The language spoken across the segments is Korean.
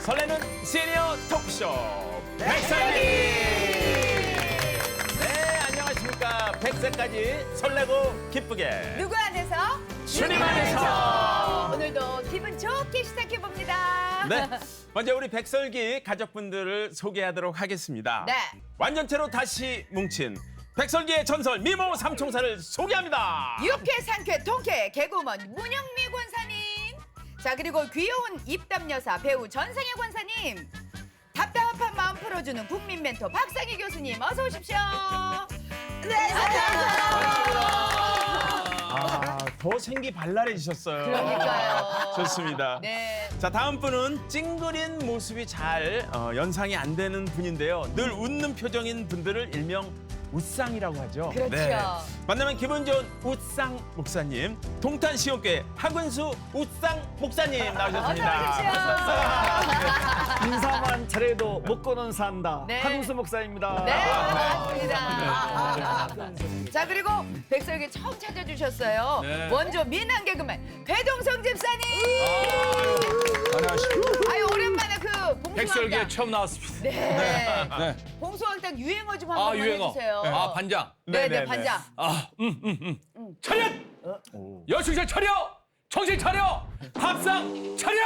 설레는 시니어 토크쇼 백설기. 네, 안녕하십니까. 100세까지 설레고 기쁘게 누구 안에서? 주님 안에서. 오늘도 기분 좋게 시작해봅니다. 네, 먼저 우리 백설기 가족분들을 소개하도록 하겠습니다. 네. 완전체로 다시 뭉친 백설기의 전설 미모 삼총사를 소개합니다. 유쾌, 상쾌, 통쾌, 개그우먼 문영미 권사님. 자, 그리고 귀여운 입담 여사 배우 전상혜 권사님. 답답한 마음 풀어주는 국민 멘토 박상희 교수님 어서 오십시오. 네, 더 생기 발랄해지셨어요. 그러니까요. 좋습니다. 네. 자, 다음 분은 찡그린 모습이 잘 연상이 안 되는 분인데요. 늘 웃는 표정인 분들을 일명 웃상이라고 하죠. 그렇죠. 만나면 기분 좋은 웃상 목사님, 동탄 시온교회 하근수 웃상 목사님 어서 나오셨습니다. 오십시오. 인사만 잘해도 먹고는 산다. 네. 한국수 목사입니다. 네, 반갑습니다. 자, 그리고 백설기 처음 찾아주셨어요. 네. 원조 미남 개그맨 배동성 집사님. 안녕하십니까. 아유, 오랜만에 그 백설기에 봉수왕당. 처음 나왔습니다. 네. 네. 봉수왕당 유행어 좀 한번 유행어. 해주세요. 반장. 네네, 반장. 차렷! 여충실 차려! 정신 차려! 밥상 차려!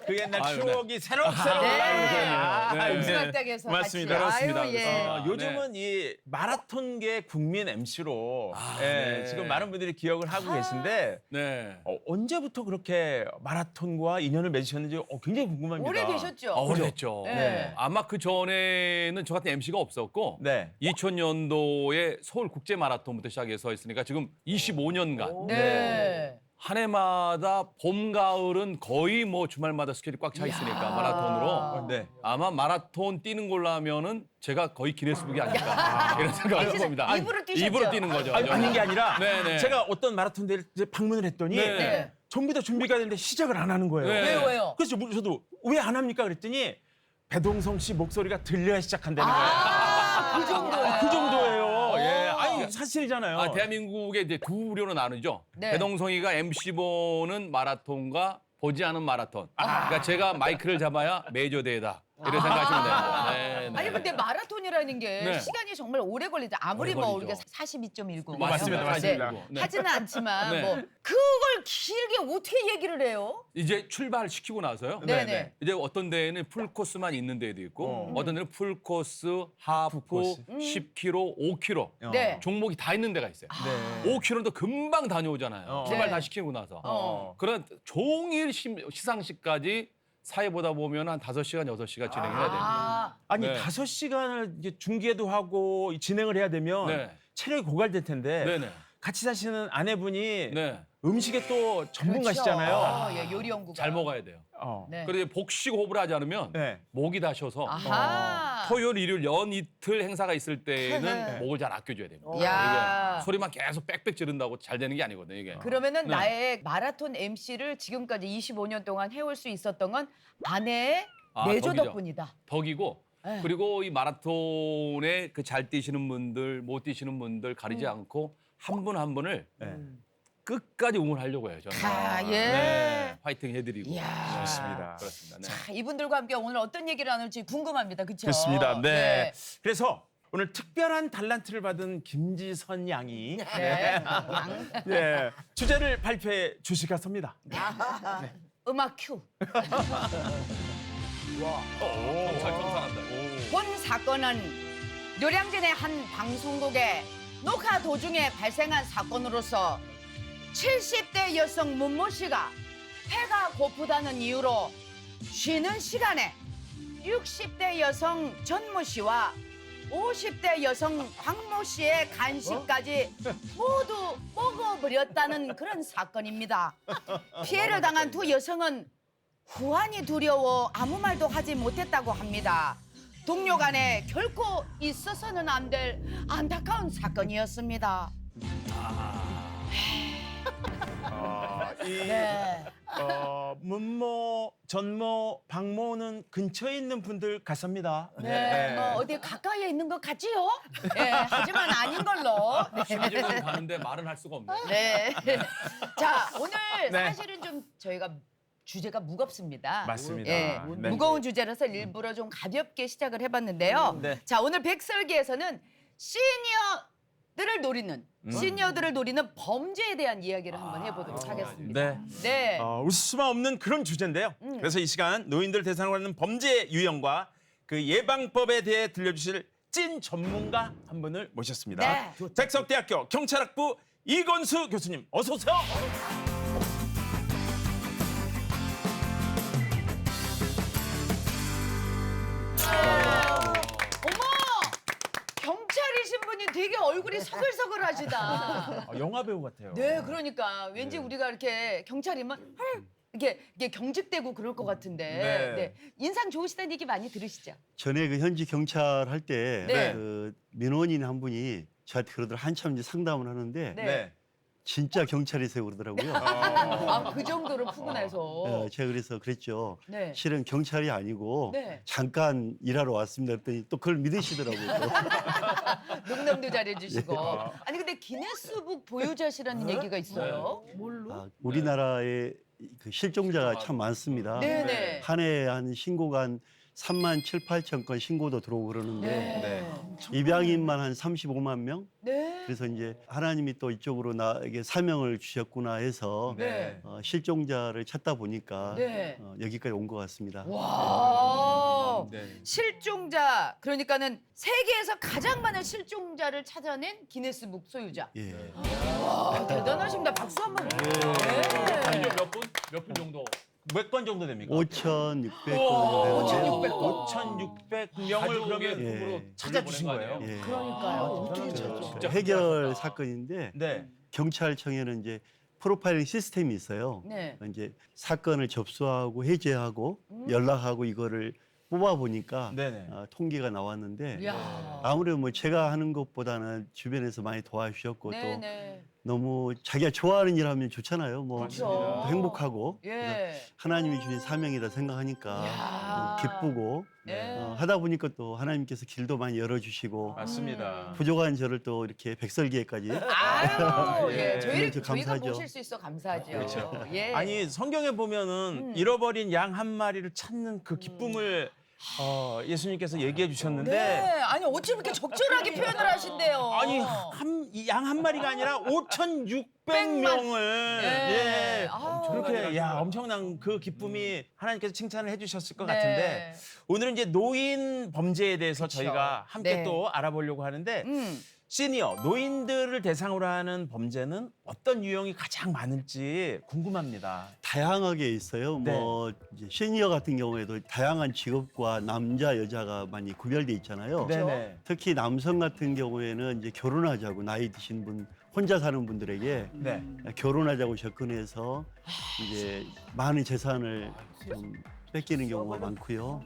그 옛날 아유, 추억이 새록새록 네. 올라오네요. 봉수왕당에서 맞습니다. 같이. 그렇습니다. 아유, 예. 그렇습니다. 요즘은 이 마라톤계 국민 MC로 네. 지금 많은 분들이 기억을 하고 계신데 네. 언제부터 그렇게 마라톤과 인연을 맺으셨는지 굉장히 궁금합니다. 오래되셨죠? 오래됐죠. 네. 아마 그 전에는 저 같은 MC가 없었고 네. 2000년도에 서울 국제 마라톤부터 시작해서 했으니까 지금 25년간 네. 한 해마다 봄, 가을은 거의 뭐 주말마다 스케줄이 꽉 차 있으니까 마라톤으로 네. 아마 마라톤 뛰는 걸로 하면은 제가 거의 기네스북이 아닐까 이런 생각을 해봅니다. 입으로 뛰셨죠? 입으로 뛰는 거죠. 아닌 게 아니라 네네. 제가 어떤 마라톤 대회를 이제 방문을 했더니 네. 전부 다 준비가 되는데 시작을 안 하는 거예요. 네. 왜요? 그래서 저도 왜 안 합니까 그랬더니 배동성 씨 목소리가 들려야 시작한다는 거예요. 그 정도예요. 그 정도예요. 예, 아니 사실이잖아요. 대한민국에 이제 두 부류로 나누죠. 네. 배동성이가 MC 보는 마라톤과 보지 않은 마라톤. 그러니까 제가 마이크를 잡아야 메이저 대회다. 이렇게 생각하시면 됩니다. 네, 네. 아니, 근데 마라톤이라는 게 네. 시간이 정말 오래 걸리죠. 아무리 오래 뭐 걸리죠. 우리가 42.19. 맞습니다, 맞습니다. 네. 하지는 않지만 네. 뭐 그걸 길게 어떻게 얘기를 해요? 이제 출발시키고 나서요. 네네. 이제 어떤 데에는 풀코스만 있는 데도 있고 어떤 데는 풀코스, 하프, 풀코스. 10km, 5km. 네. 종목이 다 있는 데가 있어요. 네. 5km도 금방 다녀오잖아요. 출발 네. 다 시키고 나서. 어. 그런 종일 시상식까지 사회 보다 보면 한 5시간, 6시간 진행해야 됩니다. 아, 아니 네. 5시간을 이제 중계도 하고 진행을 해야 되면 네. 체력이 고갈될 텐데 네네. 같이 사시는 아내분이 네. 음식에 또 전문가시잖아요. 그렇죠. 예, 요리 연구가. 잘 먹어야 돼요. 네. 그리고 복식 호흡을 하지 않으면 네. 목이 다셔서 아하. 토요일, 일요일 연 이틀 행사가 있을 때는 네. 목을 잘 아껴줘야 됩니다. 야. 이게 소리만 계속 빽빽 지른다고 잘 되는 게 아니거든요, 이게. 그러면은 네. 나의 마라톤 MC를 지금까지 25년 동안 해올 수 있었던 건 아내의 내조 덕이죠. 덕분이다. 덕이고 네. 그리고 이 마라톤에 그 잘 뛰시는 분들, 못 뛰시는 분들 가리지 않고 한 분 한 분을 네. 끝까지 응원하려고 해요, 저는. 아, 예. 네, 파이팅 해드리고. 이야. 좋습니다. 그렇습니다. 네. 자, 이분들과 함께 오늘 어떤 얘기를 나눌지 궁금합니다. 그렇죠? 그렇습니다. 네. 그래서 오늘 특별한 달란트를 받은 김지선 양이 네. 네, 주제를 발표해 주시겠습니다. 음악 큐. 경찰한다. 본 사건은 요량진의 한 방송국의 녹화 도중에 발생한 사건으로서 70대 여성 문모 씨가 배가 고프다는 이유로 쉬는 시간에 60대 여성 전모 씨와 50대 여성 황모 씨의 간식까지 모두 먹어버렸다는 그런 사건입니다. 피해를 당한 두 여성은 후환이 두려워 아무 말도 하지 못했다고 합니다. 동료 간에 결코 있어서는 안 될 안타까운 사건이었습니다. 네. 문모, 전모, 박모는 근처에 있는 분들 같습니다. 네. 뭐 어디 가까이에 있는 것 같지요? 네. 하지만 아닌 걸로. 네. 심지어는 가는데 말은 할 수가 없네요. 네. 자, 오늘 네. 사실은 좀 저희가 주제가 무겁습니다. 맞습니다. 예, 네. 무거운 주제라서 일부러 좀 가볍게 시작을 해봤는데요. 네. 자, 오늘 백설기에서는 시니어들을 노리는 범죄에 대한 이야기를 한번 해보도록 하겠습니다. 네. 네. 웃을 수만 없는 그런 주제인데요. 그래서 이 시간 노인들 대상으로 하는 범죄 유형과 그 예방법에 대해 들려주실 찐 전문가 한 분을 모셨습니다. 네. 백석대학교 경찰학부 이건수 교수님, 어서 오세요. 어머! 경찰이신 분이 되게 얼굴이 서글서글하시다. 영화 배우 같아요. 네, 그러니까 왠지 우리가 이렇게 경찰이면 이게 경직되고 그럴 것 같은데 네. 네. 인상 좋으시다는 얘기 많이 들으시죠? 전에 그 현지 경찰 할 때 네. 그 민원인 한 분이 저한테 그러더라 한참 이제 상담을 하는데 네. 네. 진짜 경찰이세요 그러더라고요. 아, 그 정도로 푸근해서. 제가 그래서 그랬죠. 네. 실은 경찰이 아니고 네. 잠깐 일하러 왔습니다. 그랬더니 또 그걸 믿으시더라고요. 농담도 잘해주시고. 아니 근데 기네스북 보유자시라는 얘기가 있어요. 우리나라에 그 실종자가 참 많습니다. 네네. 한 해 한 신고가 한 3만 7, 8천 건 신고도 들어오고 그러는데 네. 입양인만 한 35만 명? 네. 그래서 이제 하나님이 또 이쪽으로 나에게 사명을 주셨구나 해서 네. 실종자를 찾다 보니까 네. 여기까지 온 것 같습니다. 와. 네. 실종자 그러니까는 세계에서 가장 많은 실종자를 찾아낸 기네스북 소유자. 예. 와, 대단하십니다. 박수 한번. 네. 몇 분 정도? 몇 건 정도 됩니까? 5,600건 되는데요. 5,600명을 그러면 예. 찾아주신 거예요? 예. 그러니까요. 어떻게 대단하죠. 찾죠? 진짜 해결 사건인데 네. 경찰청에는 이제 프로파일링 시스템이 있어요. 네. 이제 사건을 접수하고 해제하고 연락하고 이거를 뽑아 보니까 네네. 통계가 나왔는데 이야. 아무래도 뭐 제가 하는 것보다는 주변에서 많이 도와주셨고 또 네네. 너무 자기가 좋아하는 일 하면 좋잖아요. 뭐 그렇죠. 행복하고 그래서 예. 하나님이 주신 사명이다 이야. 생각하니까 기쁘고 네. 하다 보니까 또 하나님께서 길도 많이 열어주시고 맞습니다. 부족한 저를 또 이렇게 백설기에까지 아유, 예. 예. 저희가 감사하죠. 모실 수 있어 감사하죠. 그렇죠. 예. 아니 성경에 보면은 잃어버린 양 한 마리를 찾는 그 기쁨을 예수님께서 얘기해 주셨는데 네. 아니 어쩜 이렇게 적절하게 표현을 하신대요. 아니 양 한 마리가 아니라 5,600명을 네. 예. 아우. 그렇게 엄청난 그 기쁨이 하나님께서 칭찬을 해주셨을 것 네. 같은데 오늘은 이제 노인 범죄에 대해서 그쵸. 저희가 함께 네. 또 알아보려고 하는데 음. 시니어 노인들을 대상으로 하는 범죄는 어떤 유형이 가장 많을지 궁금합니다. 다양하게 있어요. 네. 뭐 이제 시니어 같은 경우에도 다양한 직업과 남자 여자가 많이 구별돼 있잖아요. 네네. 특히 남성 같은 경우에는 이제 결혼하자고 나이 드신 분 혼자 사는 분들에게 네. 결혼하자고 접근해서 이제 많은 재산을 좀 뺏기는 경우가 많고요.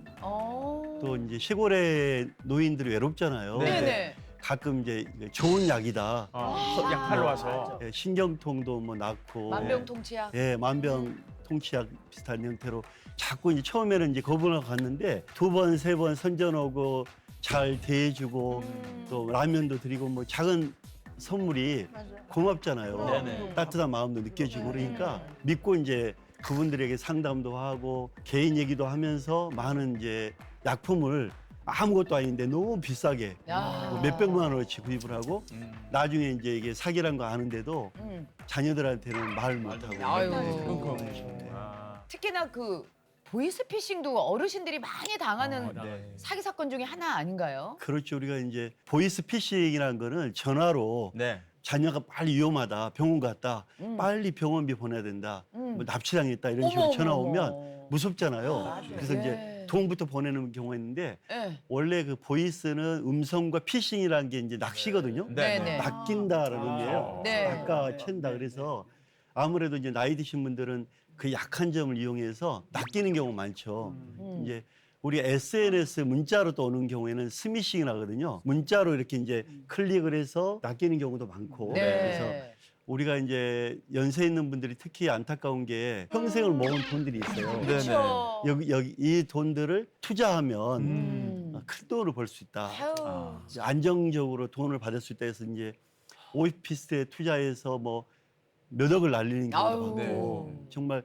또 이제 시골의 노인들이 외롭잖아요. 네. 네네. 가끔 이제 좋은 약이다. 약팔로 와서. 예, 신경통도 뭐 낫고 만병통치약. 예, 만병통치약 비슷한 형태로 자꾸 이제 처음에는 이제 거부를 하고 갔는데 2번, 3번 선전 오고 잘 대해주고 또 라면도 드리고 뭐 작은 선물이 고맙잖아요. 네네. 따뜻한 마음도 느껴지고 그러니까 믿고 이제 그분들에게 상담도 하고 개인 얘기도 하면서 많은 이제 약품을 아무것도 아닌데 너무 비싸게 야. 뭐 몇백만 원어치 구입을 하고 나중에 이제 이게 사기란 거 아는데도 자녀들한테는 말 못하고 아유. 특히나 그 보이스피싱도 어르신들이 많이 당하는 네. 사기 사건 중에 하나 아닌가요? 그렇죠. 우리가 이제 보이스피싱이라는 거는 전화로 네. 자녀가 빨리 위험하다, 병원 갔다, 빨리 병원비 보내야 된다, 뭐 납치당했다 이런 식으로 어머, 전화 어머, 오면 어머. 무섭잖아요. 그래서 예. 이제 돈부터 보내는 경우가 있는데 예. 원래 그 보이스는 음성과 피싱이라는 게 이제 낚시거든요. 네. 네네. 낚인다라는 의미예요. 네. 낚아 챈다. 그래서 아무래도 이제 나이 드신 분들은 그 약한 점을 이용해서 낚이는 경우가 많죠. 이제 우리 SNS 문자로 또 오는 경우에는 스미싱을 하거든요. 문자로 이렇게 이제 클릭을 해서 낚이는 경우도 많고. 그래서 네. 우리가 이제 연세 있는 분들이 특히 안타까운 게 평생을 모은 돈들이 있어요. 네. 그렇죠. 여기 이 돈들을 투자하면 큰 돈을 벌 수 있다. 아유. 이제 안정적으로 돈을 받을 수 있다 해서 이제 오피스텔에 투자해서 뭐 몇 억을 날리는 경우도 아유. 많고 정말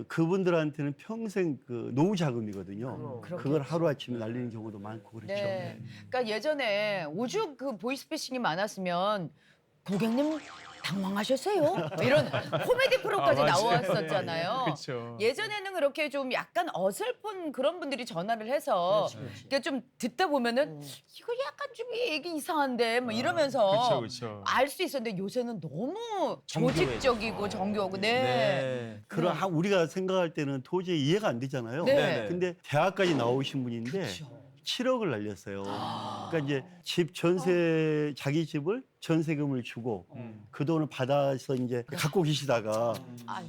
그분들한테는 평생 그 노후 자금이거든요. 그렇겠죠. 그걸 하루 아침에 날리는 경우도 많고 그렇죠. 네. 그러니까 예전에 오죽 그 보이스피싱이 많았으면 고객님 당황하셨어요? 이런 코미디 프로까지 맞아요. 나왔었잖아요. 그렇죠. 예전에는 그렇게 좀 약간 어설픈 그런 분들이 전화를 해서 이게 좀 듣다 보면은 이거 약간 좀 얘기 이상한데 뭐 이러면서 그렇죠. 알 수 있었는데 요새는 너무 정교해졌어. 조직적이고 정교하고 네. 우리가 생각할 때는 도저히 이해가 안 되잖아요. 네. 근데 대학까지 나오신 분인데 그렇죠. 7억을 날렸어요. 그러니까 이제 집 전세 자기 집을 전세금을 주고 그 돈을 받아서 이제 갖고 계시다가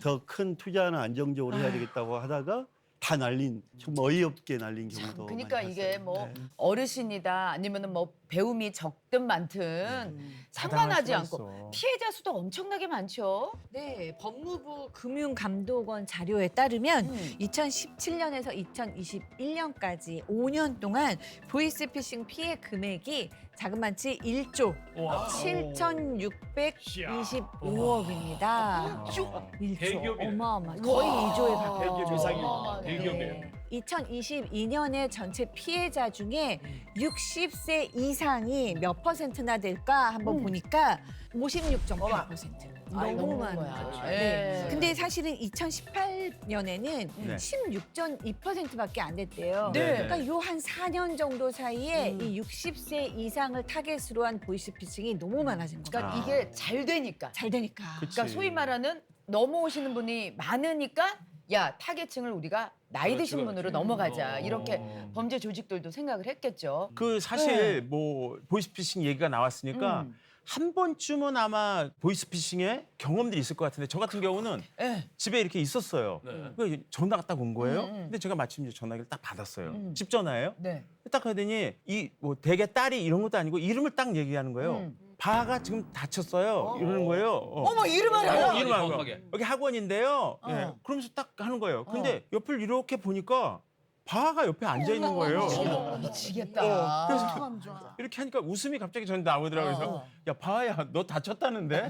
더 큰 투자는 안정적으로 해야 되겠다고 하다가 다 날린 정말 어이없게 날린 경우도 그러니까 많이 이게 봤어요. 뭐 네. 어르신이다 아니면은 뭐 배움이 적든 많든 상관하지 수가 않고 있어. 피해자 수도 엄청나게 많죠. 네, 법무부 금융감독원 자료에 따르면 음. 2017년에서 2021년까지 5년 동안 보이스피싱 피해 금액이 자그마치 1조 7,625억입니다. 1조 대기업이네. 어마어마. 거의 2조에 가까워요. 대기업 이상이에요. 대기업이에요. 2022년에 전체 피해자 중에 60세 이상이 몇 퍼센트나 될까 한번 보니까 56.8%. 너무 많은 거죠. 네. 근데 사실은 2018년에는 네. 16.2%밖에 안 됐대요. 네. 그러니까 요 한 4년 정도 사이에 이 60세 이상을 타겟으로 한 보이스피싱이 너무 많아진 거예요. 그러니까 이게 잘 되니까. 잘 되니까. 그러니까 소위 말하는 넘어오시는 분이 많으니까 야 타겟층을 우리가 나이 드신 그렇지, 분으로 그렇지. 넘어가자 이렇게 범죄 조직들도 생각을 했겠죠. 그 사실 뭐 보이스피싱 얘기가 나왔으니까 한 번쯤은 아마 보이스피싱의 경험들이 있을 것 같은데 저 같은 경우는 네. 집에 이렇게 있었어요. 네. 그 전화가 딱 온 거예요. 근데 제가 마침 이제 전화기를 딱 받았어요. 집 전화예요. 네. 딱 하더니 이 뭐 대개 딸이 이런 것도 아니고 이름을 딱 얘기하는 거예요. 바가 지금 다쳤어요. 이러는 거예요. 어머 이름 알아요? 이름 알고 정확하게. 여기 학원인데요. 예. 그러면서 딱 하는 거예요. 근데 옆을 이렇게 보니까 바가 옆에 앉아 있는 거예요. 어머 미치겠다. 그래서 이렇게 하니까 웃음이 갑자기 저한테 나오더라고요. 그래서 야 바야 너 다쳤다는데?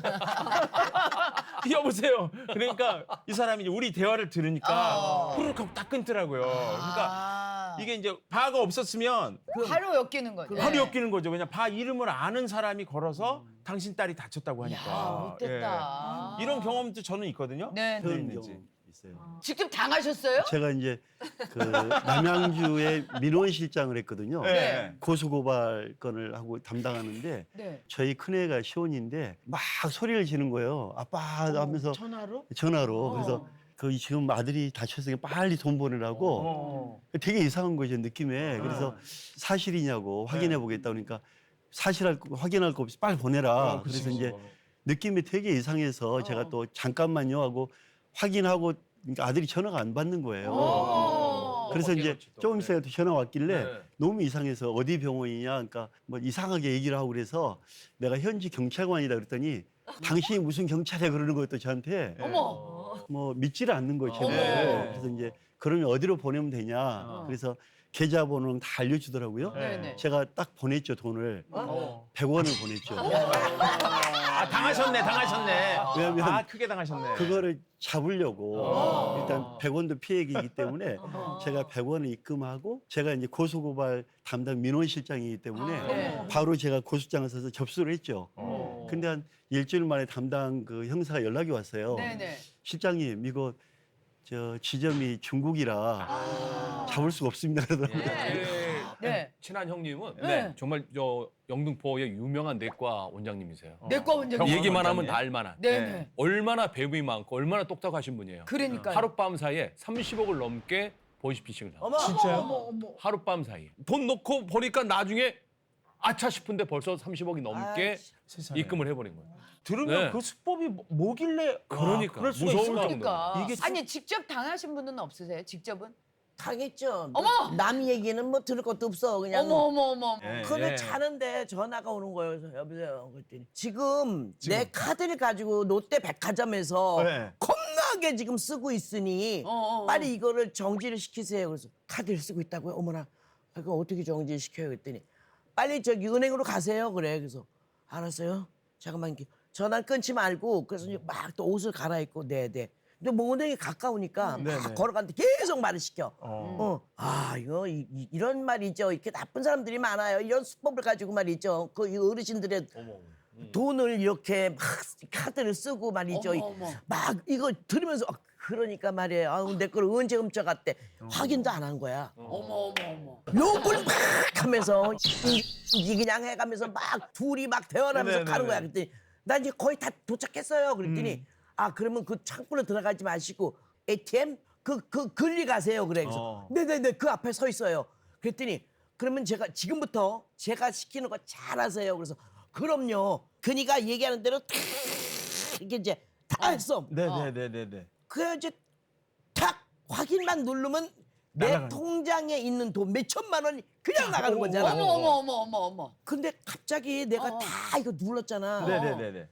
여보세요. 그러니까 이 사람이 이제 우리 대화를 들으니까 후루룩 하고 딱 끊더라고요. 그러니까 이게 이제 바가 없었으면 바로 엮이는 거죠. 바로 엮이는 거죠. 왜냐 바 이름을 아는 사람이 걸어서 당신 딸이 다쳤다고 야 하니까. 못됐다. 예. 이런 경험도 저는 있거든요. 네. 네. 그런 있는지. 경우 있어요. 직접 당하셨어요? 제가 이제 그 남양주에 민원실장을 했거든요. 네. 고소고발 건을 하고 담당하는데 네. 저희 큰애가 시온인데 막 소리를 지는 거예요. 아빠 하면서 전화로. 그래서 그 지금 아들이 다쳤으니까 빨리 돈 보내라고 되게 이상한 거죠 느낌에. 그래서 사실이냐고 확인해 보겠다 그러니까 확인할 거 없이 빨리 보내라. 그래서 이제 느낌이 되게 이상해서 제가 또 잠깐만요 하고 확인하고 그러니까 아들이 전화가 안 받는 거예요. 그래서 이제 그렇지, 또. 조금 있어야 전화 왔길래 네. 너무 이상해서 어디 병원이냐 그러니까 뭐 이상하게 얘기를 하고 그래서 내가 현지 경찰관이다 그랬더니 당신이 무슨 경찰이야 그러는 거예요 또 저한테. 어머. 뭐 믿지를 않는 거예요 제발. 네. 그래서 이제 그러면 어디로 보내면 되냐. 그래서 계좌번호는 다 알려주더라고요. 네네. 제가 딱 보냈죠 돈을. 100원을 보냈죠. 아 당하셨네. 왜냐면 아 크게 당하셨네. 그거를 잡으려고 일단 100원도 피해액이기 때문에 제가 100원을 입금하고 제가 이제 고소고발 담당 민원실장이기 때문에 네. 바로 제가 고소장을 써서 접수를 했죠. 근데 한 일주일 만에 담당 그 형사가 연락이 왔어요. 네네. 실장님 이거 저 지점이 중국이라 잡을 수가 없습니다 그러더라고요. 네. 친한 형님은 네. 정말 저 영등포의 유명한 내과 원장님이세요. 내과 원장님. 얘기만 하면 원장님. 다 알만한. 네네. 얼마나 배움이 많고 얼마나 똑똑하신 분이에요. 그러니까요. 하룻밤 사이에 30억을 넘게 보이스피싱을 하고 진짜요? 하룻밤 사이에 돈 넣고 보니까 나중에 아차 싶은데 벌써 30억이 넘게 세상에. 입금을 해버린 거예요. 들으면 네. 그 수법이 뭐길래 그러니까, 그럴 수가 무서울 있을까? 정도로. 그러니까. 이게 아니 직접 당하신 분은 없으세요? 직접은? 당했죠. 어머! 남 얘기는 뭐 들을 것도 없어. 그냥 어머. 예, 그러면 예. 자는데 전화가 오는 거예요. 그래서 여보세요. 그랬더니 지금 내 카드를 가지고 롯데 백화점에서 네. 겁나게 지금 쓰고 있으니 빨리 이거를 정지를 시키세요. 그래서 카드를 쓰고 있다고요? 어머나. 이거 어떻게 정지시켜요? 그랬더니 빨리 저기 은행으로 가세요. 그래. 그래서 알았어요. 잠깐만 전화 끊지 말고 그래서 막 또 옷을 갈아입고 네. 근데 뭐 은행이 가까우니까 막 걸어가는데 계속 말을 시켜. 이거 이런 말이죠. 이렇게 나쁜 사람들이 많아요. 이런 수법을 가지고 말이죠. 그 이 어르신들의 돈을 이렇게 막 카드를 쓰고 말이죠. 막 이거 들으면서 그러니까 말이에요. 아우 내 걸 언제 훔쳐갔대. 확인도 안 한 거야. 욕을 막 하면서 이 그냥 해가면서 막 둘이 막 대화하면서 가는 거야. 그랬더니 나 이제 거의 다 도착했어요. 그랬더니 그러면 그 창고로 들어가지 마시고 ATM 그 글리 가세요. 그래. 그래서 네네네 그 앞에 서 있어요. 그랬더니 그러면 제가 지금부터 제가 시키는 거 잘하세요. 그래서 그럼요. 그니까 얘기하는 대로 탁 이게 이제 다 했어. 네네네네네. 그래 이제 탁 확인만 누르면 내 날아가는 통장에 있는 돈 몇 천만 원이 그냥 나가는 거잖아. 어머. 근데 갑자기 내가 다 이거 눌렀잖아. 네네네네.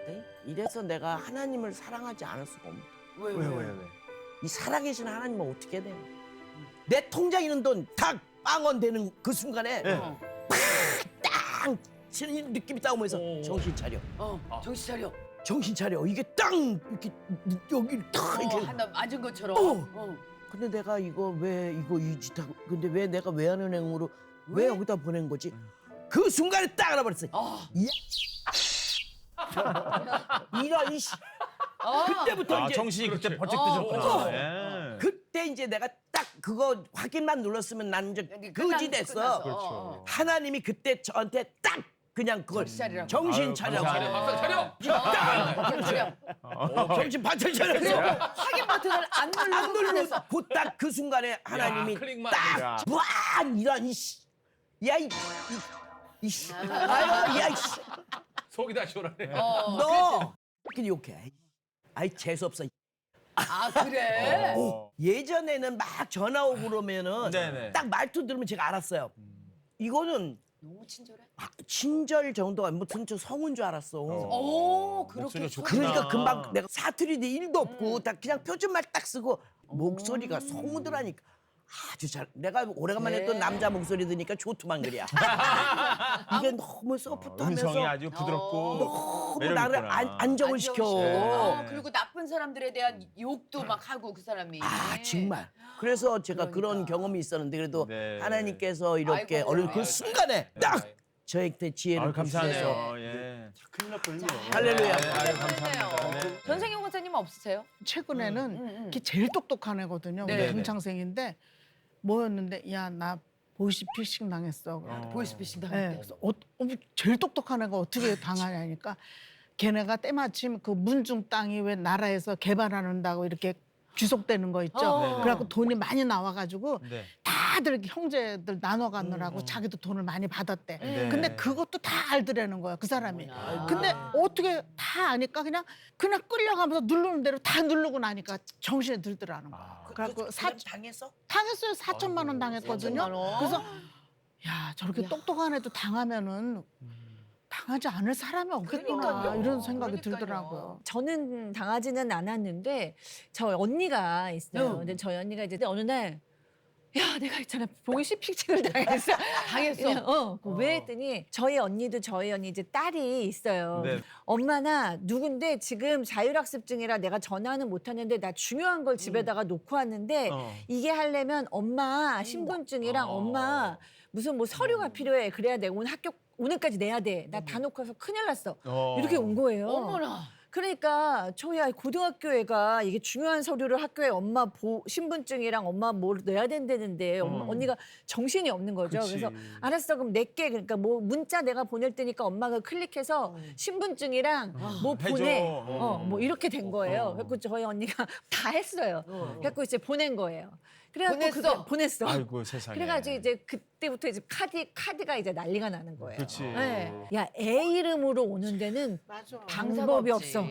네? 이래서 내가 하나님을 사랑하지 않을 수가 없다. 왜? 이 살아계신 하나님은 어떻게 해야 돼? 내 통장에 있는 돈 딱 빵원 되는 그 순간에 딱 치는 느낌이 딱 오면서 정신 차려. 정신 차려. 정신 차려. 이게 딱 이렇게 여기 딱 이렇게. 하나 맞은 것처럼. 근데 내가 이거 왜 이거 이 짓하고 근데 왜 내가 외환은행으로 왜 여기다 보낸 거지? 그 순간에 딱 알아버렸어. 이런 이씨. 그때부터 이제 정신이 그때 번쩍 드셨구나. 예. 그때 이제 내가 딱 그거 확인만 눌렀으면 나는 이제 그지 됐어. 그렇죠. 하나님이 그때 저한테 딱 그냥 그걸 정신 차려. 감사하네. 차려. 정신 차려. 정신 바짝 차렸어. 확인 버튼을 안 안 누르고 누르고 그딱 그 순간에 하나님이 클릭만 딱 와 이런 이씨. 야이 이씨. 아유 야이씨. 속이 다 시원하네. 너 이렇게 욕해. 아이 재수 없어. 그래? 예전에는 막 전화 오고 그러면은 네네. 딱 말투 들으면 제가 알았어요. 이거는 너무 친절해. 친절 정도가 무슨 저 성운 줄 알았어. 그렇게 목소리가 좋구나. 그러니까 금방 내가 사투리도 1도 없고 다 그냥 표준말 딱 쓰고 목소리가 성우들하니까 아주 잘. 내가 오래간만에 또 남자 목소리 들으니까 좋더만 그래야. 이게 너무 소프트하면서 음성이 아주 부드럽고 너무 매력 나를 있구나. 안정을 시켜. 그리고 나쁜 사람들에 대한 욕도 막 하고 그 사람이. 정말. 그래서 제가 그런 경험이 있었는데 그래도 네. 하나님께서 이렇게 아이고, 어느 그 아이고. 순간에 딱 저에게 지혜를 아유, 주셔서 감사하네요. 예. 큰일 날 뻔했네요. 할렐루야. 아유, 감사합니다. 네. 전생용 권사님은 없으세요? 최근에는 걔 제일 똑똑한 애거든요. 네, 우리 네. 동창생인데 뭐였는데 야 나 보이스피싱 당했어. 보이스피싱 네, 당했대. 그래서 제일 똑똑한 애가 어떻게 당하냐니까 걔네가 때마침 그 문중 땅이 왜 나라에서 개발한다고 이렇게 귀속되는 거 있죠. 그래갖고 돈이 많이 나와가지고 네. 다들 이렇게 형제들 나눠 가느라고 자기도 돈을 많이 받았대. 네. 근데 그것도 다 알더라는 거야 그 사람이. 근데 어떻게 다 아니까 그냥 끌려가면서 누르는 대로 다 누르고 나니까 정신이 들더라는 거야. 그래갖고 당했어? 당했어요. 4천만 원 당했거든요. 4천만 원? 그래서 야 저렇게 똑똑한 애도 당하면은 당하지 않을 사람이 없겠구나 그러니까요. 이런 생각이 그러니까요. 들더라고요. 저는 당하지는 않았는데 저 언니가 있어요. 근데 저희 언니가 이제 어느 날 야, 내가 있잖아 보이스피싱을 당했어. 당했어? 왜 했더니 저희 언니도 저희 언니 이제 딸이 있어요. 네. 엄마나 누군데 지금 자율학습 중이라 내가 전화는 못 하는데 나 중요한 걸 집에다가 놓고 왔는데 이게 하려면 엄마 신분증이랑 엄마 무슨 뭐 서류가 필요해. 그래야 내가 오늘 학교 오늘까지 내야 돼. 나 다 놓고 와서 큰일 났어. 이렇게 온 거예요. 어머나. 그러니까 저희 아이 고등학교 애가 이게 중요한 서류를 학교에 엄마 신분증이랑 엄마 뭘 내야 된다는데 언니가 정신이 없는 거죠. 그치. 그래서 알았어 그럼 낼게. 그러니까 뭐 문자 내가 보낼 테니까 엄마가 클릭해서 신분증이랑 뭐 해줘. 보내. 뭐 이렇게 된 거예요. 그래서 저희 언니가 다 했어요. 그래서 이제 보낸 거예요. 그래갖고 보냈어. 아이고 세상에. 그래가지고 이제 그때부터 이제 카드가 이제 난리가 나는 거예요. 그렇지. 네. 야, 애 이름으로 오는 데는 방법이 없어.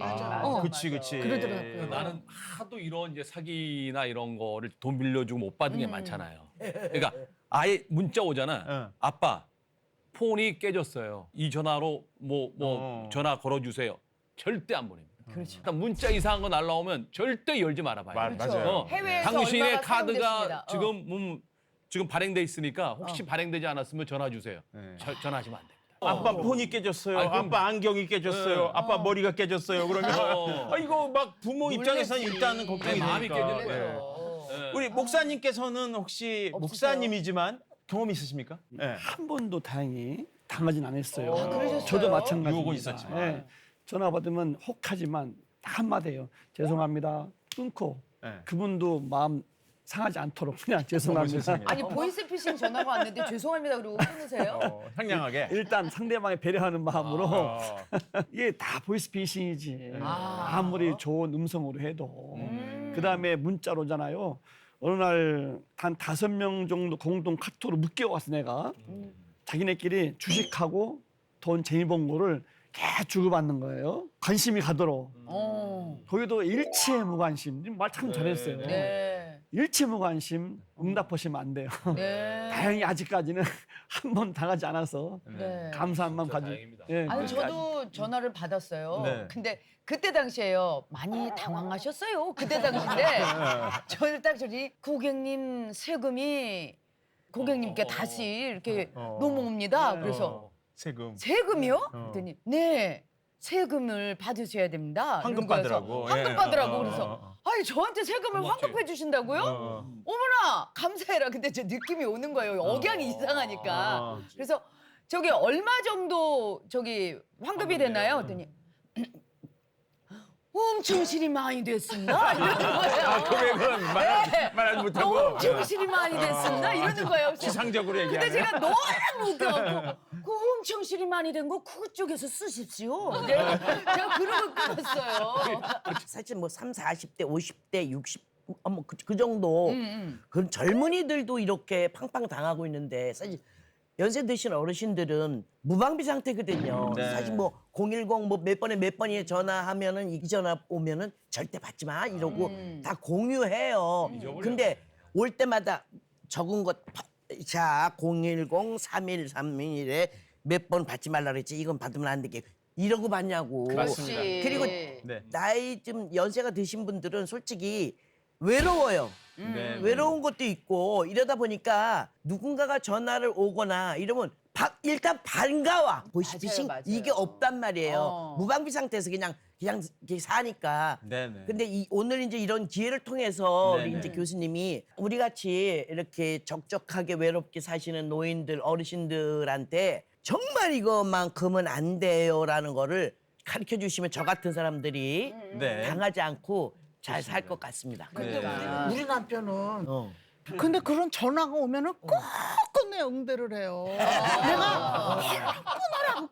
그치. 그러더라고요. 나는 하도 이런 이제 사기나 이런 거를 돈 빌려주고 못 받은 게 많잖아요. 그러니까 아예 문자 오잖아. 아빠 폰이 깨졌어요. 이 전화로 뭐 전화 걸어주세요. 절대 안 보냅니다. 그렇죠. 일단 문자 이상한 거 날라오면 절대 열지 말아봐요. 맞아요. 해외에서 당신의 얼마가 카드가 사용됐습니다. 지금 발행돼 있으니까 혹시 발행되지 않았으면 전화 주세요. 전화하시면 안 됩니다. 아빠 폰이 깨졌어요. 아니, 그럼- 아빠 안경이 깨졌어요. 네. 아빠 머리가 깨졌어요. 그러면 이거 막 부모 입장에서는 일단은 걱정이 네, 마음이 되니까. 깨지는 거예요. 예. 우리 목사님께서는 혹시 목사님이지만 경험 있으십니까? 네. 한 번도 다행히 당하진 않았어요. 그러셨어요? 저도 마찬가지입니다. 유혹은 있었지만. 예. 전화 받으면 혹하지만 한마디예요. 죄송합니다. 끊고 네. 그분도 마음 상하지 않도록 그냥 죄송합니다. 세상에. 아니 보이스피싱 전화가 왔는데 죄송합니다 그러고 끊으세요? 상냥하게. 일단 상대방을 배려하는 마음으로 어. 이게 다 보이스피싱이지. 아. 아무리 좋은 음성으로 해도. 그다음에 문자로 오잖아요. 어느 날 한 5명 정도 공동 카톡으로 묶여왔어 내가. 자기네끼리 주식하고 돈 재미 본 거를 계속 주고받는 거예요. 관심이 가도록. 거기도 일치의 무관심. 말 참 잘했어요. 네. 일치 무관심 응답하시면 안 돼요. 네. 다행히 아직까지는 한 번 당하지 않아서 네. 감사한 마음 진짜 가지고. 다행입니다. 예, 아니 끝까지. 저도 전화를 받았어요. 네. 근데 그때 당시에요. 많이 당황하셨어요. 그때 당시인데 저는 딱 저기 고객님 세금이 고객님께 다시 이렇게 넘어옵니다. 그래서 세금. 세금이요? 그랬더니 네. 세금을 받으셔야 됩니다. 환급 이런 거여서 받으라고. 환급 예. 받으라고 그래서 아니 저한테 세금을 고맙지. 환급해 주신다고요? 어머나 감사해라. 근데 저 느낌이 오는 거예요. 억양이 이상하니까. 그래서 저기 얼마 정도 저기 환급이 되나요? 그랬더니 엄청 실이 많이 됐습니다. 이러는 거예요. 금액은 말하지 못하고 엄청 실이 많이 됐습니다. 이러는 거예요. 추상적으로 근데 얘기하네. 제가 너무 웃겨갖고 그 엄청 실이 많이 된 거 그쪽에서 쓰십시오. 제가 그러고 끊었어요. 사실 뭐 3, 40대, 50대, 60, 그 정도 그런 젊은이들도 이렇게 팡팡 당하고 있는데 사실 연세 드신 어르신들은 무방비 상태거든요. 네. 사실 뭐 010 뭐 몇 번에 몇 번이 전화하면은 이 전화 오면은 절대 받지 마 이러고 다 공유해요. 근데 올 때마다 적은 것 자 010 3131에 몇 번 받지 말라 그랬지 이건 받으면 안 되게 이러고 받냐고. 맞습니다. 그리고 네. 나이 좀 연세가 드신 분들은 솔직히 외로워요. 네. 외로운 것도 있고 이러다 보니까 누군가가 전화를 오거나 이러면 일단 반가워. 보이스피싱 맞아요. 이게 없단 말이에요. 무방비 상태에서 그냥 이렇게 사니까. 네네. 근데 오늘 이제 이런 기회를 통해서 우리 네네. 이제 교수님이 우리 같이 이렇게 적적하게 외롭게 사시는 노인들 어르신들한테 정말 이것만큼은 안 돼요라는 거를 가르쳐 주시면 저 같은 사람들이 네. 당하지 않고 잘 살 것 같습니다. 근데 우리 남편은 어. 근데 그런 전화가 오면은 꼭 끝내 응대를 해요. 내가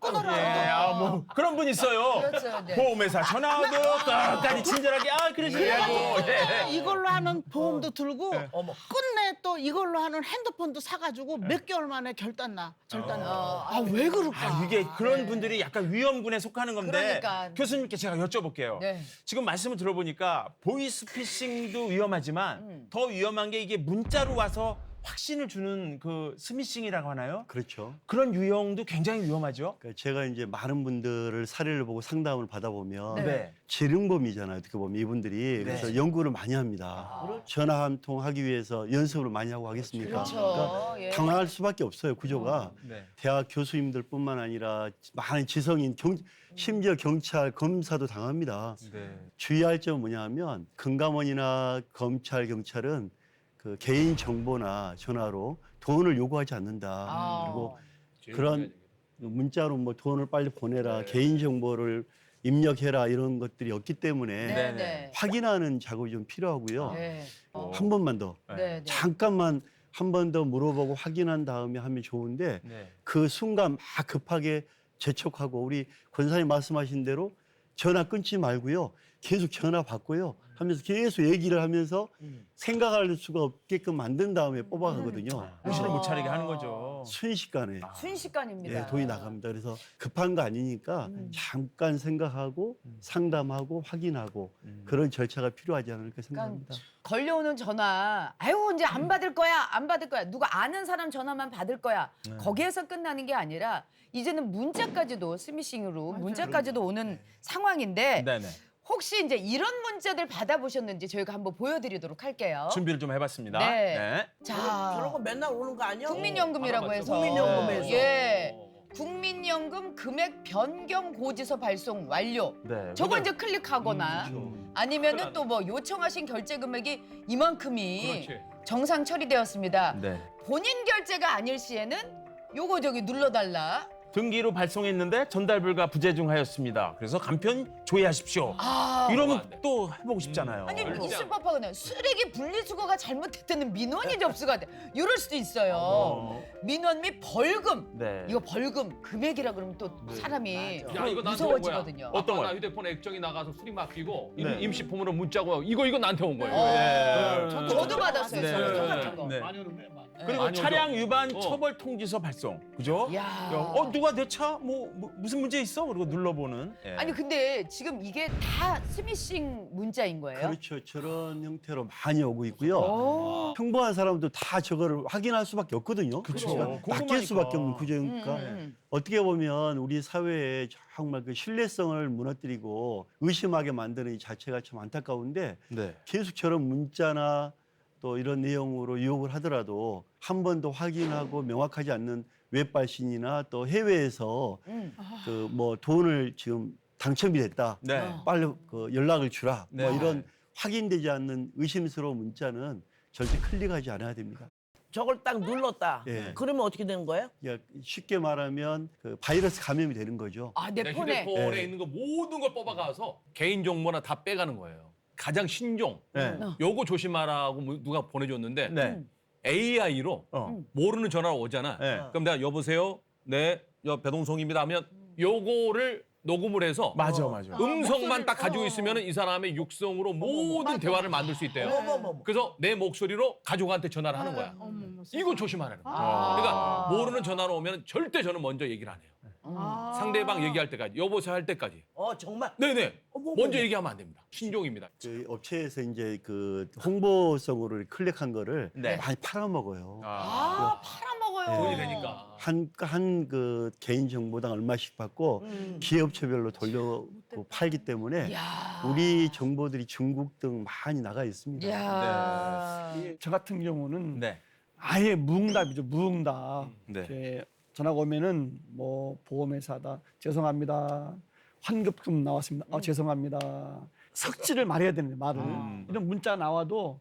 끊어라고. 예, 뭐 그런 분 있어요. 그렇죠, 네. 보험회사 전화도 끝까지 친절하게 그러시냐고. 예. 이걸로 하는 보험도 들고 끝내 또 이걸로 하는 핸드폰도 사가지고 몇 개월 만에 결단 나. 아 왜 그럴까? 이게 그런 분들이 약간 위험군에 속하는 건데 그러니까. 교수님께 제가 여쭤볼게요. 네. 지금 말씀을 들어보니까 보이스피싱도 위험하지만 더 위험한 게 이게 문자로 와서 확신을 주는 그 스미싱이라고 하나요? 그렇죠. 그런 유형도 굉장히 위험하죠. 그러니까 제가 이제 많은 분들을 사례를 보고 상담을 받아보면 네. 지능범이잖아요. 어떻게 보면 이분들이. 그래서 연구를 많이 합니다. 전화 한 통 하기 위해서 연습을 많이 하고 하겠습니까? 그렇죠. 예. 당황할 수밖에 없어요. 구조가. 네. 대학 교수님들뿐만 아니라 많은 지성인, 심지어 경찰, 검사도 당합니다. 네. 주의할 점은 뭐냐 하면 금감원이나 검찰, 경찰은 그 개인 정보나 전화로 돈을 요구하지 않는다. 그리고 그런 문자로 뭐 돈을 빨리 보내라, 개인 정보를 입력해라 이런 것들이 없기 때문에 네, 네. 확인하는 작업이 좀 필요하고요. 네. 한 번만 더 네, 네. 잠깐만 한 번 더 물어보고 확인한 다음에 하면 좋은데 네. 그 순간 막 급하게 재촉하고 우리 권사님 말씀하신 대로 전화 끊지 말고요. 계속 전화 받고요. 하면서 계속 얘기를 하면서 생각할 수가 없게끔 만든 다음에 뽑아가거든요. 정신을 못 차리게 하는 거죠. 순식간에 순식간입니다. 예, 돈이 나갑니다. 그래서 급한 거 아니니까 잠깐 생각하고 상담하고 확인하고 그런 절차가 필요하지 않을까 생각합니다. 걸려오는 전화, 아유 이제 안 받을 거야, 안 받을 거야. 누가 아는 사람 전화만 받을 거야. 거기에서 끝나는 게 아니라 이제는 문자까지도 스미싱으로 문자까지도 오는 상황인데 네네. 혹시 이제 이런 문자들 받아보셨는지 저희가 한번 보여드리도록 할게요. 준비를 좀 해봤습니다. 네. 저런 자, 거 맨날 오는 거 아니야? 국민연금이라고 해서 국민연금에서. 예. 국민연금 금액 변경 고지서 발송 완료. 네. 저거 근데- 이제 클릭하거나 아니면은 또 뭐 요청하신 결제 금액이 이만큼이 그렇지. 정상 처리되었습니다. 네. 본인 결제가 아닐 시에는 요거 저기 눌러달라. 등기로 발송했는데 전달 불가 부재중하였습니다. 그래서 간편 조회하십시오. 아, 이러면 안 돼. 또 해보고 싶잖아요. 아니 절대 있을 법하거든요. 쓰레기 분리수거가 잘못됐다는 민원이 접수가 돼. 이럴 수도 있어요. 민원 및 벌금. 네. 이거 벌금 금액이라 그러면 또 사람이 맞아. 야 이거 나한테 온 거야. 무서워지거든요. 어떤 아빠 거요? 나 휴대폰 액정이 나가서 수리 맡기고 네. 임시품으로 문자고 이거 나한테 온 거예요. 네. 저도 받았어요. 네. 저도 똑같은 거. 네. 네. 그리고 많이 차량 오죠. 위반 처벌 통지서 발송. 그죠? 야. 누가 내 차 뭐 무슨 문제 있어? 그리고 눌러보는. 예. 아니 근데 지금 이게 다 스미싱 문자인 거예요? 그렇죠. 저런 형태로 많이 오고 있고요. 오. 평범한 사람도 다 저거를 확인할 수밖에 없거든요. 그쵸. 그렇지만 궁금하니까. 낚일 수밖에 없는 구조니까 음. 어떻게 보면 우리 사회에 정말 그 신뢰성을 무너뜨리고 의심하게 만드는 이 자체가 참 안타까운데 네. 계속 저런 문자나 또 이런 내용으로 유혹을 하더라도 한 번 더 확인하고 명확하지 않는 웹 발신이나 또 해외에서 그 뭐 돈을 지금 당첨이 됐다. 네. 빨리 그 연락을 주라. 네. 뭐 이런 확인되지 않는 의심스러운 문자는 절대 클릭하지 않아야 됩니다. 저걸 딱 눌렀다. 예. 그러면 어떻게 되는 거예요? 그러니까 쉽게 말하면 그 바이러스 감염이 되는 거죠. 아, 내 내 폰에. 휴대폰에 네. 있는 거 모든 걸 뽑아가서 개인 정보나 다 빼가는 거예요. 가장 신종. 네. 요거 조심하라고 누가 보내줬는데 네. AI로 모르는 전화가 오잖아. 네. 그럼 내가 여보세요? 네, 배동성입니다 하면 요거를 녹음을 해서 맞아. 음성만 딱 가지고 있으면 이 사람의 육성으로 모든 대화를 만들 수 있대요. 어머머머. 그래서 내 목소리로 가족한테 전화를 하는 거야. 이거 조심하라는 거야. 그러니까 모르는 전화로 오면 절대 저는 먼저 얘기를 안 해요. 상대방 얘기할 때까지, 여보세요 할 때까지. 정말. 네네. 어머, 먼저 어머. 얘기하면 안 됩니다. 신종입니다. 그 업체에서 이제 그 홍보성으로 클릭한 거를 네. 많이 팔아먹어요. 아, 팔아먹어요. 돈이 되니까. 한 그 개인 정보당 얼마씩 받고 기업체별로 돌려 팔기 때문에 야. 우리 정보들이 중국 등 많이 나가 있습니다. 야. 저 같은 경우는 네. 아예 무응답이죠. 무응답. 네. 이렇게 전화가 오면은 뭐 보험회사다. 죄송합니다. 환급금 나왔습니다. 죄송합니다. 석지를 말해야 되는데 말을. 이런 문자 나와도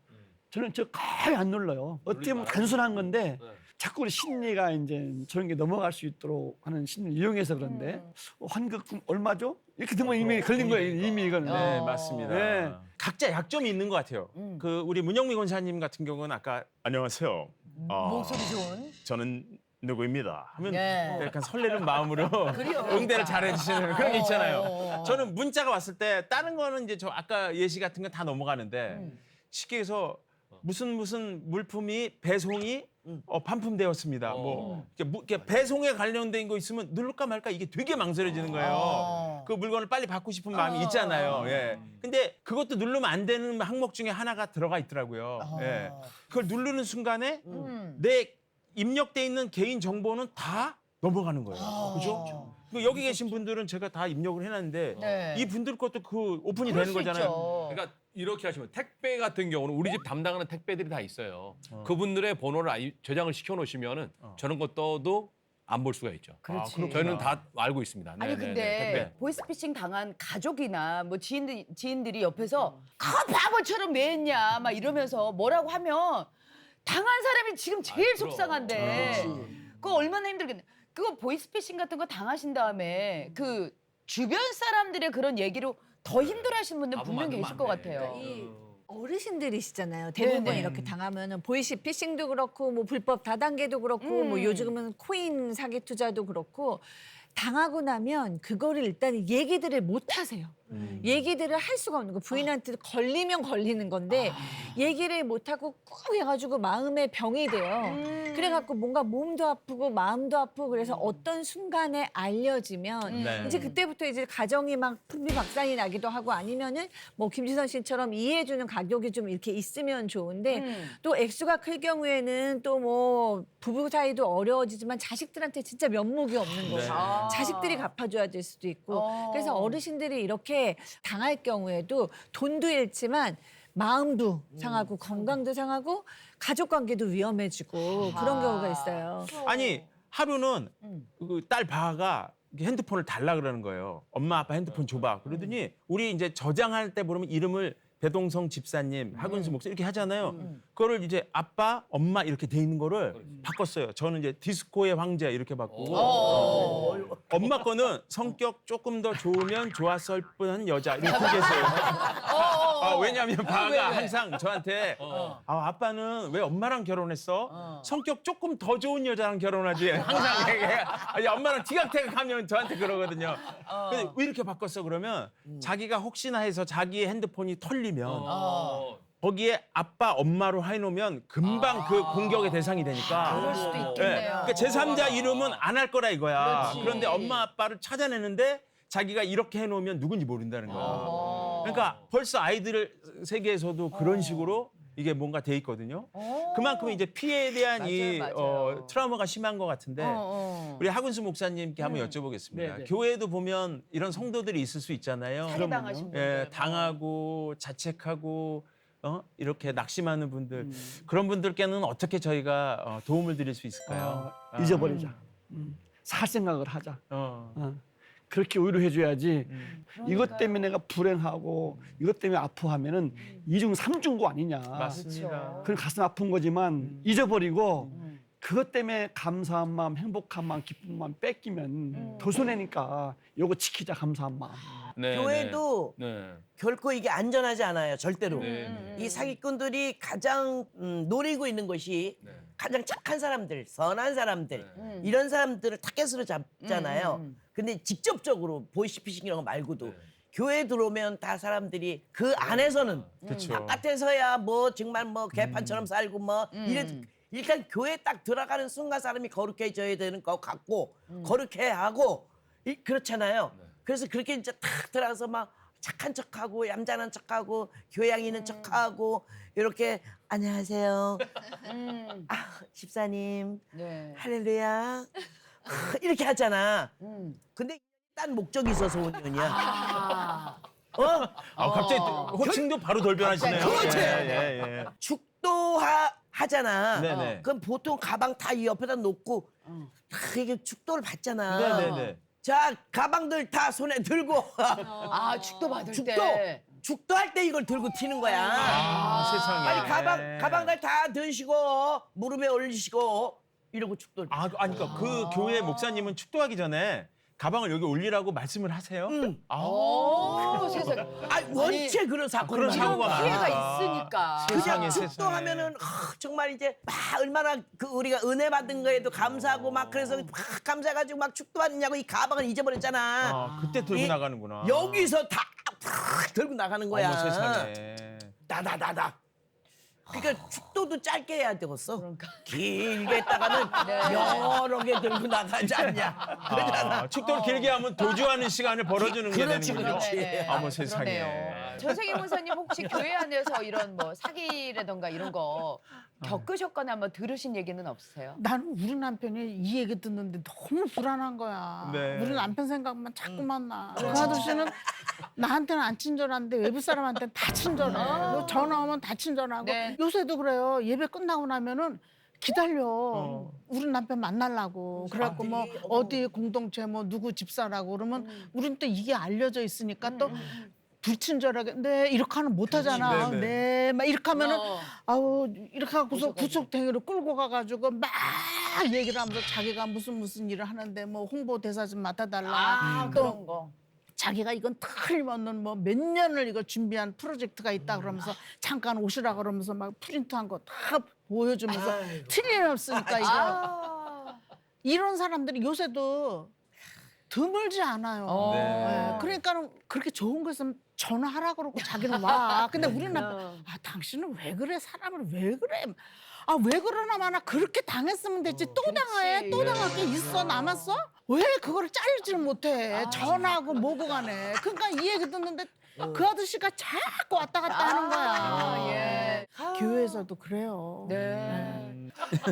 저는 저 거의 안 눌러요. 어떻게 보면 단순한 건데 자꾸 우리 심리가 이제 저런 게 넘어갈 수 있도록 하는 심리를 이용해서 그런데 환급금 얼마죠? 이렇게 되면 이미 걸린 거예요. 이미 이거는. 네, 맞습니다. 네. 각자 약점이 있는 것 같아요. 그 우리 문영미 권사님 같은 경우는 아까 안녕하세요. 목소리 좋은. 저는 누구입니다. 하면 네. 약간 설레는 마음으로 응대를 잘해주시는 그런 게 있잖아요. 저는 문자가 왔을 때 다른 거는 이제 저 아까 예시 같은 건 다 넘어가는데 쉽게 해서 무슨 물품이 배송이 반품되었습니다. 뭐 이렇게 배송에 관련된 거 있으면 누를까 말까 이게 되게 망설여지는 거예요. 그 물건을 빨리 받고 싶은 마음이 있잖아요. 예. 근데 그것도 누르면 안 되는 항목 중에 하나가 들어가 있더라고요. 예. 그걸 누르는 순간에 내 입력돼 있는 개인 정보는 다 넘어가는 거예요. 그죠? 그 여기 계신 분들은 제가 다 입력을 해놨는데 네. 이 분들 것도 그 오픈이 그럴 되는 수 거잖아요. 있죠. 그러니까 이렇게 하시면 택배 같은 경우는 우리 집 담당하는 택배들이 다 있어요. 그분들의 번호를 저장을 시켜 놓으시면은 저런 것도 안 볼 수가 있죠. 그렇지. 저희는 다 알고 있습니다. 아니 네네네, 근데 택배. 보이스피싱 당한 가족이나 뭐 지인들이 옆에서 바보처럼 왜 했냐 막 이러면서 뭐라고 하면 당한 사람이 지금 제일 그럼. 속상한데 그거 얼마나 힘들겠냐. 그거 보이스피싱 같은 거 당하신 다음에 그 주변 사람들의 그런 얘기로 더 힘들어하시는 분들 분명 계실 것 같아요. 이 어르신들이시잖아요. 대부분 네네. 이렇게 당하면은 보이스피싱도 그렇고 뭐 불법 다단계도 그렇고 뭐 요즘은 코인 사기 투자도 그렇고 당하고 나면 그거를 일단 얘기들을 못 하세요. 얘기들을 할 수가 없는 거. 부인한테 걸리면 걸리는 건데 얘기를 못 하고 꾹 해가지고 마음의 병이 돼요. 그래갖고 뭔가 몸도 아프고 마음도 아프고 그래서 어떤 순간에 알려지면 네. 이제 그때부터 이제 가정이 막 풍비박산이 나기도 하고 아니면은 뭐 김지선 씨처럼 이해해주는 가족이 좀 이렇게 있으면 좋은데 또 액수가 클 경우에는 또 뭐 부부 사이도 어려워지지만 자식들한테 진짜 면목이 없는 거예요. 자식들이 갚아줘야 될 수도 있고 그래서 어르신들이 이렇게 당할 경우에도 돈도 잃지만 마음도 상하고 건강도 상하고 가족 관계도 위험해지고 그런 경우가 있어요. 아니 하루는 그 딸 바가 핸드폰을 달라 그러는 거예요. 엄마 아빠 핸드폰 줘봐. 그러더니 우리 이제 저장할 때 부르면 이름을 배동성 집사님, 하근수 목사 이렇게 하잖아요. 그거를 이제 아빠, 엄마 이렇게 돼 있는 거를 바꿨어요. 저는 이제 디스코의 황제 이렇게 바꾸고 엄마 거는 성격 조금 더 좋으면 좋았을 뻔한 여자 이렇게 했어요. 왜냐하면 바가 항상 저한테 아빠는 왜 엄마랑 결혼했어? 성격 조금 더 좋은 여자랑 결혼하지. 항상 얘기해. 엄마랑 티격태격하면 저한테 그러거든요. 근데 왜 이렇게 바꿨어 그러면 자기가 혹시나 해서 자기의 핸드폰이 털리면 거기에 아빠, 엄마로 해놓으면 금방 그 공격의 대상이 되니까. 그럴 수도 있겠네요. 그러니까 제3자 이름은 안 할 거라 이거야. 그렇지. 그런데 엄마, 아빠를 찾아내는데 자기가 이렇게 해놓으면 누군지 모른다는 거야. 그러니까 벌써 아이들 세계에서도 그런 식으로 이게 뭔가 돼 있거든요. 그만큼 이제 피해에 대한 맞아요. 트라우마가 심한 것 같은데 우리 하근수 목사님께 한번 여쭤보겠습니다. 네, 네. 교회에도 보면 이런 성도들이 있을 수 있잖아요. 살해당하신 분들. 예, 당하고 자책하고 이렇게 낙심하는 분들 그런 분들께는 어떻게 저희가 도움을 드릴 수 있을까요? 잊어버리자. 살 생각을 하자. 그렇게 위로해줘야지. 이것 때문에 내가 불행하고 이것 때문에 아파하면은 이중 삼중고 아니냐. 맞습니다. 그건 가슴 아픈 거지만 잊어버리고 그것 때문에 감사한 마음, 행복한 마음, 기쁜 마음 뺏기면 더 손해니까 요거 지키자 감사한 마음. 네, 교회도 네. 결코 이게 안전하지 않아요. 절대로. 네. 이 사기꾼들이 가장 노리고 있는 것이 가장 착한 사람들, 선한 사람들 이런 사람들을 타겟으로 잡잖아요. 근데 직접적으로 보이스피싱 이런 거 말고도 교회 들어오면 다 사람들이 그 안에서는 그쵸. 바깥에서야 뭐 정말 뭐 개판처럼 살고 뭐 이런 일단 교회 딱 들어가는 순간 사람이 거룩해져야 되는 것 같고 거룩해야 하고 그렇잖아요. 그래서 그렇게 이제 탁 들어가서 막 착한 척하고 얌전한 척하고 교양 있는 척하고 이렇게 안녕하세요. 집사님 네. 할렐루야 이렇게 하잖아. 근데 딴 목적이 있어서 온 년이야. 갑자기 호칭도 바로 돌변하시네요. 그렇지. 예. 하잖아. 네네. 그럼 보통 가방 다 이 옆에다 놓고 이게 축도를 받잖아. 네네네. 자 가방들 다 손에 들고 축도 받을 축도 때. 축도할 때 이걸 들고 튀는 거야. 세상에. 빨리 가방들 다 드시고 무릎에 올리시고 이러고 축도를. 그러니까 그 교회 목사님은 축도하기 전에 가방을 여기 올리라고 말씀을 하세요? 세상에. 원체 그런 사건. 그런 사고가 많아. 피해가 있으니까. 세상에, 그냥 축도하면은 정말 이제 막 얼마나 그 우리가 은혜 받은 거에도 감사하고 막 그래서 막 감사해가지고 막 축도하느냐고 이 가방을 잊어버렸잖아. 그때 들고 이- 나가는구나. 여기서 다 들고 나가는 거야. 어머 세상에. 다다다다. 그러니까 축도도 짧게 해야 되겠어. 그러니까. 길게 했다가는 여러 개 들고 나가지 않냐. 그러잖아. 축도를 길게 하면 도주하는 시간을 벌어주는 게 그렇지, 되는군요. 그렇지. 어머 세상에. 그러네요. 전생희 원사님 혹시 교회 안에서 이런 뭐 사기라던가 이런 거 겪으셨거나 뭐 들으신 얘기는 없으세요? 나는 우리 남편이 이 얘기 듣는데 너무 불안한 거야. 네. 우리 남편 생각만 자꾸만 나. 그 아저씨는 나한테는 안 친절한데 외부 사람한테는 다 친절해. 전화 오면 다 친절하고. 네. 요새도 그래요. 예배 끝나고 나면은 기다려. 우리 남편 만나려고. 그래갖고 뭐 어디 공동체 뭐 누구 집사라고 그러면 우린 또 이게 알려져 있으니까 또 불친절하게 네 이렇게 하면 못하잖아. 네네. 네 막 이렇게 하면은 어. 아우 이렇게 하고서 구석탱이로 끌고 가가지고 막 얘기를 하면서 자기가 무슨 일을 하는데 뭐 홍보 대사 좀 맡아달라. 또 그런 거. 자기가 이건 틀림없는 뭐 몇 년을 이거 준비한 프로젝트가 있다 그러면서 잠깐 오시라 그러면서 막 프린트한 거 다 보여주면서 틀림없으니까 이거 이런 사람들이 요새도 드물지 않아요. 네. 그러니까 그렇게 좋은 거 있으면 전화하라 그러고 자기는 와. 근데 우리는 당신은 왜 그래? 사람을 왜 그래? 왜 그러나 마나 그렇게 당했으면 됐지. 또 당해. 또 당할 게 있어. 남았어? 왜 그거를 자르지를 못해? 전화하고 뭐고 간에. 그러니까 이 얘기 듣는데 그 아저씨가 자꾸 왔다 갔다 하는 거야. 예. 교회에서도 그래요. 네.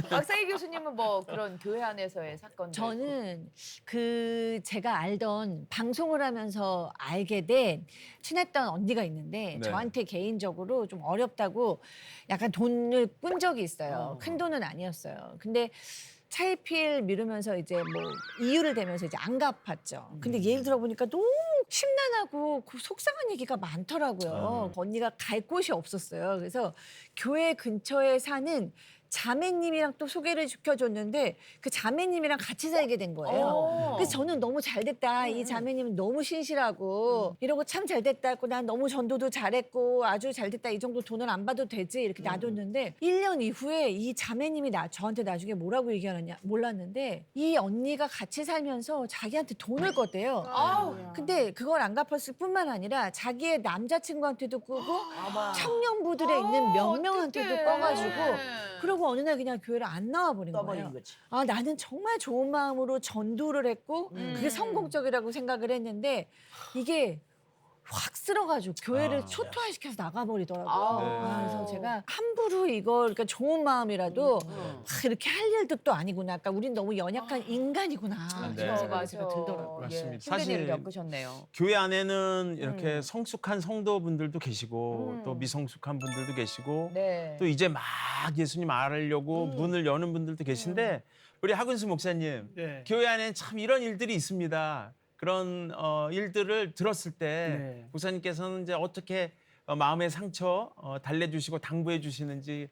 박상희 교수님은 뭐 그런 교회 안에서의 사건. 저는 제가 알던 방송을 하면서 알게 된 친했던 언니가 있는데 네. 저한테 개인적으로 좀 어렵다고 약간 돈을 꾼 적이 있어요. 큰 돈은 아니었어요. 근데 차일피일 미루면서 이제 뭐 이유를 대면서 이제 안 갚았죠. 근데 얘기 들어보니까 너무 심란하고 속상한 얘기가 많더라고요. 언니가 갈 곳이 없었어요. 그래서 교회 근처에 사는 자매님이랑 또 소개를 시켜줬는데 그 자매님이랑 같이 살게 된 거예요. 그래서 저는 너무 잘 됐다. 이 자매님은 너무 신실하고 이러고 참 잘 됐다 했고 난 너무 전도도 잘했고 아주 잘 됐다. 이 정도 돈을 안 받아도 되지 이렇게 놔뒀는데 1년 이후에 이 자매님이 저한테 나중에 뭐라고 얘기하느냐 몰랐는데 이 언니가 같이 살면서 자기한테 돈을 껐대요. 근데 그걸 안 갚았을 뿐만 아니라 자기의 남자친구한테도 끄고 청년부들에 있는 몇 명한테도 꺼가지고 그러고 어느 날 그냥 교회를 안 나와버린 거예요. 거지. 아 나는 정말 좋은 마음으로 전도를 했고 그게 성공적이라고 생각을 했는데 이게 확 쓸어가지고 교회를 초토화시켜서 나가버리더라고요. 그래서 제가 함부로 이걸 그러니까 좋은 마음이라도 막 이렇게 할 일도 또 아니구나. 그러니까 우린 너무 연약한 인간이구나. 네. 그런 생각이 제가 들더라고요. 맞습니다. 힘든 일을 겪으셨네요. 교회 안에는 이렇게 성숙한 성도분들도 계시고 또 미성숙한 분들도 계시고 네. 또 이제 막 예수님 알으려고 문을 여는 분들도 계신데 우리 하근수 목사님 네. 교회 안에는 참 이런 일들이 있습니다. 그런 일들을 들었을 때 네. 목사님께서는 이제 어떻게 마음의 상처 달래주시고 당부해 주시는지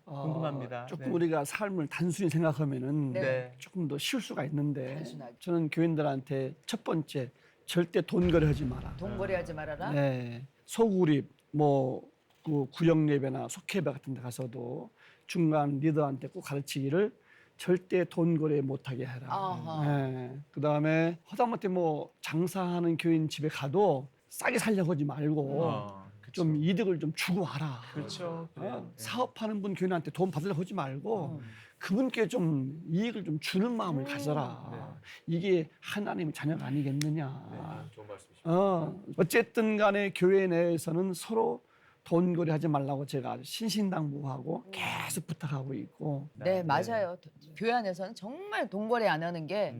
궁금합니다. 조금 네. 우리가 삶을 단순히 생각하면은 네. 조금 더 쉬울 수가 있는데 단순하게. 저는 교인들한테 첫 번째 절대 돈거래하지 마라. 돈거래하지 말아라. 네. 소구립 그 구역 예배나 속회배 같은 데 가서도 중간 리더한테 꼭 가르치기를 절대 돈거래 못하게 해라. 아하. 네. 그다음에 허다못해 뭐 장사하는 교인 집에 가도 싸게 살려고 하지 말고 좀 이득을 좀 주고 와라. 그렇죠. 그래요. 사업하는 분 교인한테 돈 받으려고 하지 말고 그분께 좀 이익을 좀 주는 마음을 가져라. 이게 하나님의 자녀가 아니겠느냐. 좋은 말씀이십니다. 어쨌든 간에 교회 내에서는 서로 돈거래하지 말라고 제가 아주 신신당부하고 계속 부탁하고 있고. 네, 맞아요. 교회 안에서는 정말 돈거래 안 하는 게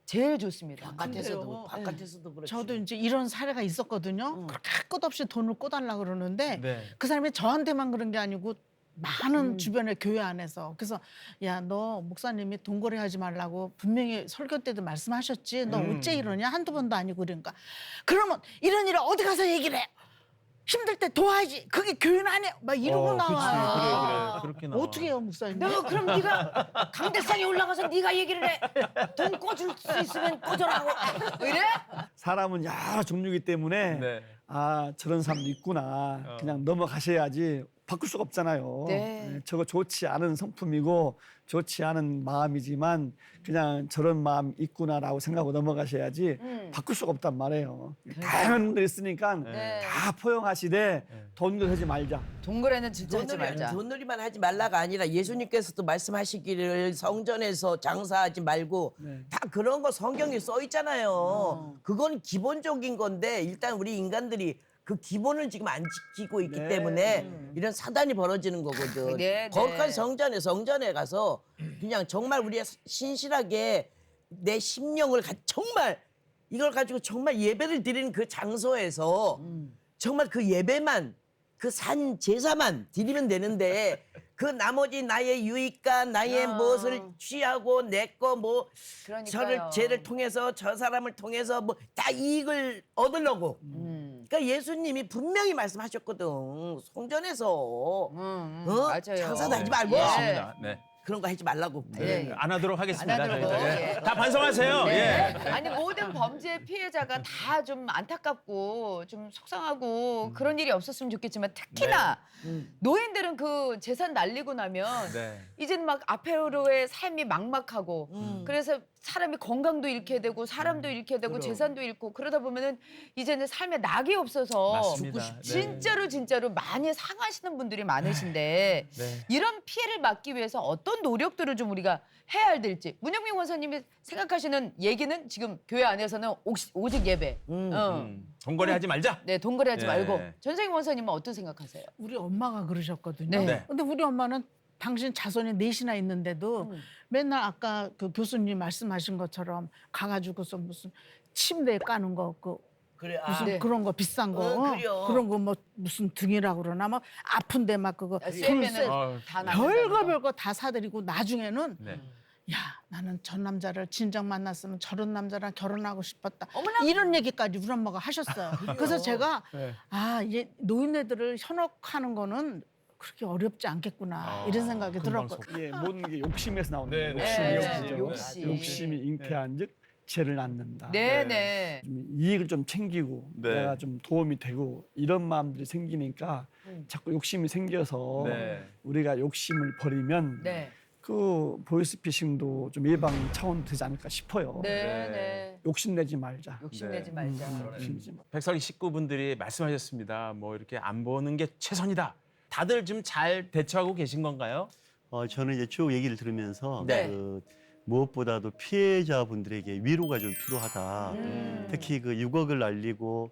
제일 좋습니다. 바깥에서도 바깥에서도 그렇죠. 저도 이제 이런 사례가 있었거든요. 그렇게 끝없이 돈을 꿔달라 그러는데 네. 그 사람이 저한테만 그런 게 아니고 많은 주변의 교회 안에서 그래서 야 너 목사님이 돈거래하지 말라고 분명히 설교 때도 말씀하셨지 너 어째 이러냐 한두 번도 아니고 그러니까 그러면 이런 일을 어디 가서 얘기를 해 힘들 때 도와야지 그게 교인 안에 막 이러고 나와요. 그래. 그렇게 나와. 어떻게 해요 목사님? 너 그럼 네가 강대상에 올라가서 네가 얘기를 해. 돈 꿔줄 수 있으면 꿔줘라고. 이래? 사람은 여러 종류이기 때문에 네. 아 저런 사람도 있구나. 그냥 넘어가셔야지. 바꿀 수가 없잖아요. 네. 저거 좋지 않은 성품이고 좋지 않은 마음이지만 그냥 저런 마음 있구나라고 생각하고 넘어가셔야지 바꿀 수가 없단 말이에요. 다양한 분들이 있으니까 네. 다 포용하시되 돈을 하지 말자. 돈거래는 진짜 하지 말자. 돈놀이만 하지 말라가 아니라 예수님께서도 말씀하시기를 성전에서 장사하지 말고 다 그런 거 성경에 써 있잖아요. 그건 기본적인 건데 일단 우리 인간들이 그 기본을 지금 안 지키고 있기 때문에 이런 사단이 벌어지는 거거든. 네, 거룩한 네. 성전에 가서 그냥 정말 우리가 신실하게 내 심령을 정말 이걸 가지고 정말 예배를 드리는 그 장소에서 정말 그 예배만 그 산 제사만 드리면 되는데 그 나머지 나의 유익과 나의 무엇을 취하고 내 거 뭐 그러니까요. 쟤를 통해서 저 사람을 통해서 뭐 다 이익을 얻으려고. 그러니까 예수님이 분명히 말씀하셨거든. 성전에서 맞아요. 장사도 하지 말고 맞습니다. 네. 그런 거 하지 말라고. 네. 안 하도록 하겠습니다. 안 하도록. 저희들. 예. 예. 다 반성하세요. 네. 예. 아니 모든 범죄 피해자가 다 좀 안타깝고 좀 속상하고 그런 일이 없었으면 좋겠지만 특히나 노인들은 그 재산 날리고 나면 네. 이젠 막 앞으로의 삶이 막막하고 그래서 사람이 건강도 잃게 되고 사람도 잃게 되고 재산도 잃고 그러다 보면은 이제는 삶에 낙이 없어서 맞습니다. 네. 진짜로 많이 상하시는 분들이 많으신데 네. 이런 피해를 막기 위해서 어떤 노력들을 좀 우리가 해야 될지 문영민 원사님이 생각하시는 얘기는 지금 교회 안에서는 오직 예배. 돈거래하지 말자. 네, 돈거래하지 네. 말고 전생희 원사님은 어떤 생각하세요? 우리 엄마가 그러셨거든요. 네. 네. 근데 우리 엄마는 당신 자손이 넷이나 있는데도 맨날 아까 그 교수님 말씀하신 것처럼 가가지고서 무슨 침대 까는 거 그래. 무슨 네. 그런 거 비싼 거 그래요. 그런 거 뭐 무슨 등이라고 그러나 막 아픈데 막 그거 쇠면은 어, 다 별거 나간다는 거. 별거 다 사드리고 나중에는 네. 야, 나는 전 남자를 진작 만났으면 저런 남자랑 결혼하고 싶었다. 어머나. 이런 얘기까지 우리 엄마가 하셨어요. 그래서 제가 네. 아, 이제 노인네들을 현혹하는 거는 그렇게 어렵지 않겠구나 이런 생각이 금방 들었거든요. 예, 모든 게 욕심에서 나오는 네, 거예요. 네. 욕심이죠. 욕심. 욕심이 잉태한즉 죄를 낳는다. 네네. 좀 이익을 좀 챙기고 네. 내가 좀 도움이 되고 이런 마음들이 생기니까 자꾸 욕심이 생겨서 네. 우리가 욕심을 버리면 네. 그 보이스피싱도 좀 예방 차원 되지 않을까 싶어요. 네네. 욕심내지 말자. 욕심내지 네. 말자. 욕심내지 말자. 백설기 식구분들이 말씀하셨습니다. 뭐 이렇게 안 보는 게 최선이다. 다들 좀 잘 대처하고 계신 건가요? 저는 이제 쭉 얘기를 들으면서 네. 무엇보다도 피해자분들에게 위로가 좀 필요하다. 특히 그 6억을 날리고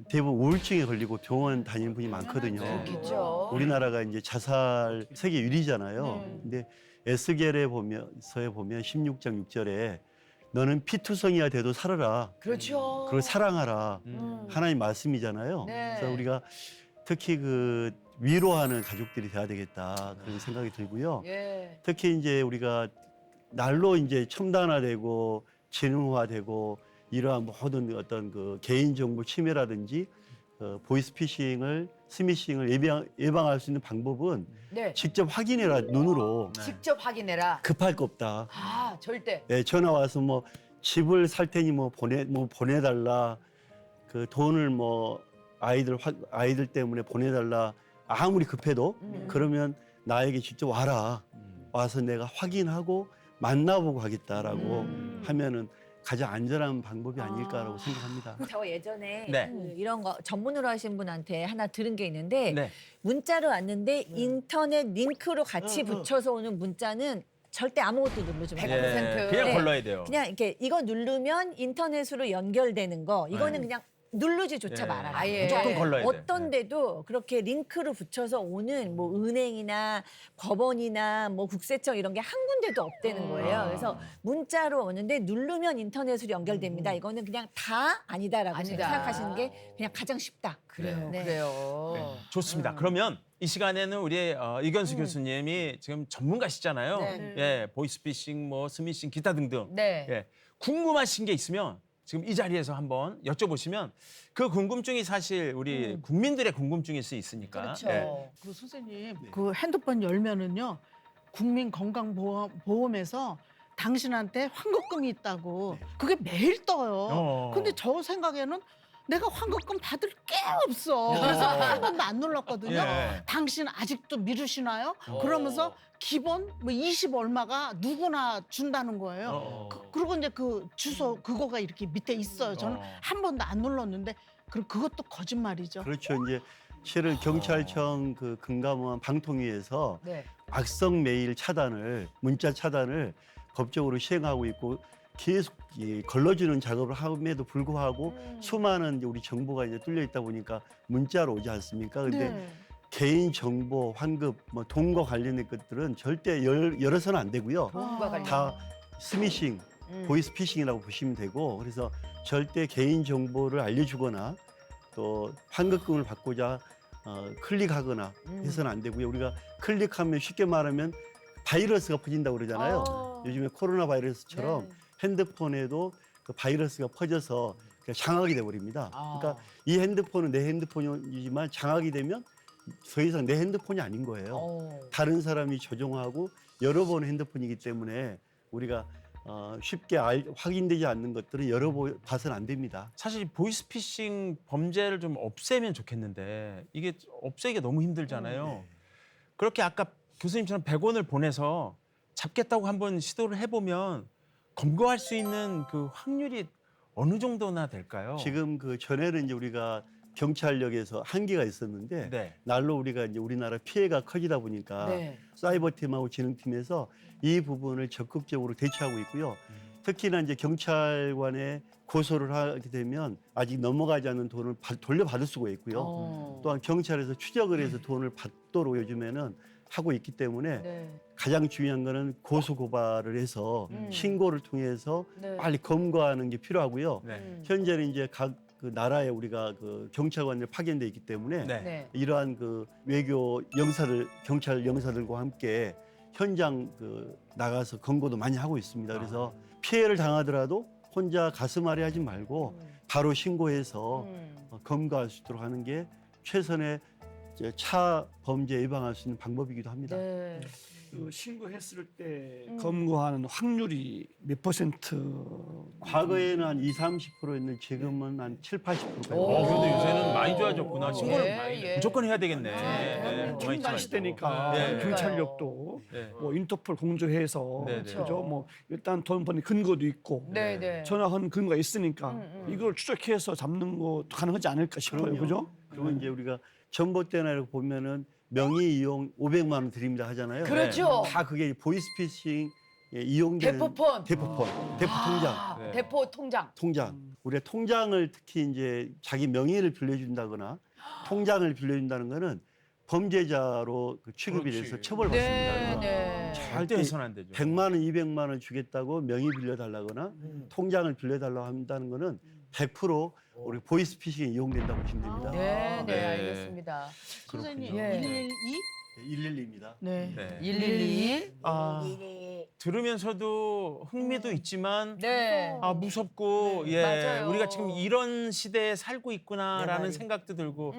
대부분 우울증에 걸리고 병원 다니는 분이 많거든요. 그렇죠. 우리나라가 이제 자살 세계 1위잖아요. 근데 에스겔에 보면서에 보면 16장 6절에 너는 피투성이가 돼도 살아라. 그렇죠. 그걸 사랑하라. 하나님 말씀이잖아요. 네. 그래서 우리가 특히 그 위로하는 가족들이 돼야 되겠다 그런 생각이 들고요. 예. 특히 이제 우리가 날로 이제 첨단화되고 지능화되고 이러한 모든 어떤 그 개인정보 침해라든지 보이스피싱을 스미싱을 예방할 수 있는 방법은 네. 직접 확인해라 눈으로. 직접 확인해라. 급할 거 없다. 아, 절대. 네, 전화 와서 뭐 집을 살 테니 뭐 보내달라. 그 돈을 뭐 아이들 때문에 보내달라. 아무리 급해도 그러면 나에게 직접 와라. 와서 내가 확인하고 만나보고 하겠다라고 하면은 가장 안전한 방법이 아닐까라고 생각합니다. 저 예전에 네. 그 이런 거 전문으로 하신 분한테 하나 들은 게 있는데 네. 문자로 왔는데 인터넷 링크로 같이 붙여서 오는 문자는 절대 아무것도 누르지 말고 100%. 그냥 네. 걸러야 돼요. 그냥 이렇게 이거 누르면 인터넷으로 연결되는 거 이거는 네. 그냥 누르지조차 네. 말아라. 아예. 무조건 걸러야 돼. 어떤 데도 그렇게 링크로 붙여서 오는 뭐 은행이나 법원이나 뭐 국세청 이런 게 한 군데도 없다는 거예요. 그래서 문자로 오는데 누르면 인터넷으로 연결됩니다. 이거는 그냥 다 아니다라고 아니다. 생각하시는 게 그냥 가장 쉽다. 그래요. 네. 그래요. 좋습니다. 그러면 이 시간에는 우리 이견수 교수님이 지금 전문가시잖아요. 네. 예, 보이스피싱, 뭐 스미싱, 기타 등등. 네. 예, 궁금하신 게 있으면 지금 이 자리에서 한번 여쭤보시면 그 궁금증이 사실 우리 국민들의 궁금증일 수 있으니까. 그렇죠. 예. 그 선생님 그 핸드폰 열면은요 국민건강보험에서 당신한테 환급금이 있다고 그게 매일 떠요. 근데 저 생각에는 내가 환급금 받을 게 없어. 그래서 한 번도 안 눌렀거든요. 예. 당신 아직도 미루시나요? 그러면서 기본 뭐 20 얼마가 누구나 준다는 거예요. 그리고 이제 그 주소 그거가 이렇게 밑에 있어요. 저는 한 번도 안 눌렀는데 그것도 거짓말이죠. 그렇죠. 이제 실은 경찰청 그 금감원 방통위에서 네. 악성 메일 차단을 문자 차단을 법적으로 시행하고 있고 계속 걸러주는 작업을 함에도 불구하고 수많은 이제 우리 정보가 이제 뚫려 있다 보니까 문자로 오지 않습니까? 근데 네. 개인 정보, 환급, 뭐 돈과 관련된 것들은 절대 열어서는 안 되고요. 돈과 관련. 다 스미싱, 보이스피싱이라고 보시면 되고 그래서 절대 개인 정보를 알려주거나 또 환급금을 받고자 클릭하거나 해서는 안 되고요. 우리가 클릭하면 쉽게 말하면 바이러스가 퍼진다고 그러잖아요. 요즘에 코로나 바이러스처럼 핸드폰에도 그 바이러스가 퍼져서 그냥 장악이 돼버립니다. 그러니까 이 핸드폰은 내 핸드폰이지만 장악이 되면 더 이상 내 핸드폰이 아닌 거예요. 다른 사람이 조종하고 여러 번 핸드폰이기 때문에 우리가 쉽게 확인되지 않는 것들은 열어봐서는 안 됩니다. 사실 보이스피싱 범죄를 좀 없애면 좋겠는데 이게 없애기가 너무 힘들잖아요. 그렇게 아까 교수님처럼 100원을 보내서 잡겠다고 한번 시도를 해보면 검거할 수 있는 그 확률이 어느 정도나 될까요? 지금 그 전에는 이제 우리가 경찰력에서 한계가 있었는데 네. 날로 우리가 이제 우리나라 피해가 커지다 보니까 네. 사이버팀하고 지능팀에서 이 부분을 적극적으로 대처하고 있고요. 특히나 이제 경찰관에 고소를 하게 되면 아직 넘어가지 않은 돈을 돌려받을 수가 있고요. 또한 경찰에서 추적을 해서 돈을 받도록 요즘에는 하고 있기 때문에 네. 가장 중요한 거는 고소 고발을 해서 신고를 통해서 네. 빨리 검거하는 게 필요하고요. 네. 현재는 이제 각 그 나라에 우리가 그 경찰관들 파견돼 있기 때문에 네. 네. 이러한 그 외교 경찰 영사들과 함께 현장 나가서 검거도 많이 하고 있습니다. 그래서 피해를 당하더라도 혼자 가슴 아래 하지 말고 바로 신고해서 검거할 수 있도록 하는 게 최선의 차 범죄 예방할 수 있는 방법이기도 합니다. 네. 그 신고했을 때 검거하는 확률이 몇 퍼센트? 과거에는 한 20-30%였는데 지금은 한 7-80%까지. 그래도 요새는 많이 좋아졌구나. 신고를 예. 무조건 해야 되겠네. 예. 첨단 시대니까 네. 경찰력도 네. 뭐 인터폴 공조해서 네, 네. 그죠? 뭐 일단 돈 버는 근거도 있고 네. 전화한 근거가 있으니까 이걸 추적해서 잡는 것도 가능하지 않을까 싶어요, 그럼요. 그죠? 그리고 이제 우리가 전봇대나 이렇게 보면은 명의 이용 500만 원 드립니다 하잖아요. 그렇죠. 다 그게 보이스피싱 이용되는 대포폰. 대포 통장. 네. 대포 통장. 우리가 통장을 특히 이제 자기 명의를 빌려준다거나 통장을 빌려준다는 거는 범죄자로 취급이 돼서 처벌받습니다. 네. 절대 해서는 안 되죠. 100만 원, 200만 원 주겠다고 명의 빌려달라거나 통장을 빌려달라고 한다는 거는 100% 우리 보이스피싱에 이용된다고 보시면 됩니다. 네, 네. 알겠습니다. 선생님 예. 112? 112입니다. 네. 네. 112. 들으면서도 흥미도 있지만 네. 무섭고 예 맞아요. 우리가 지금 이런 시대에 살고 있구나라는 생각도 들고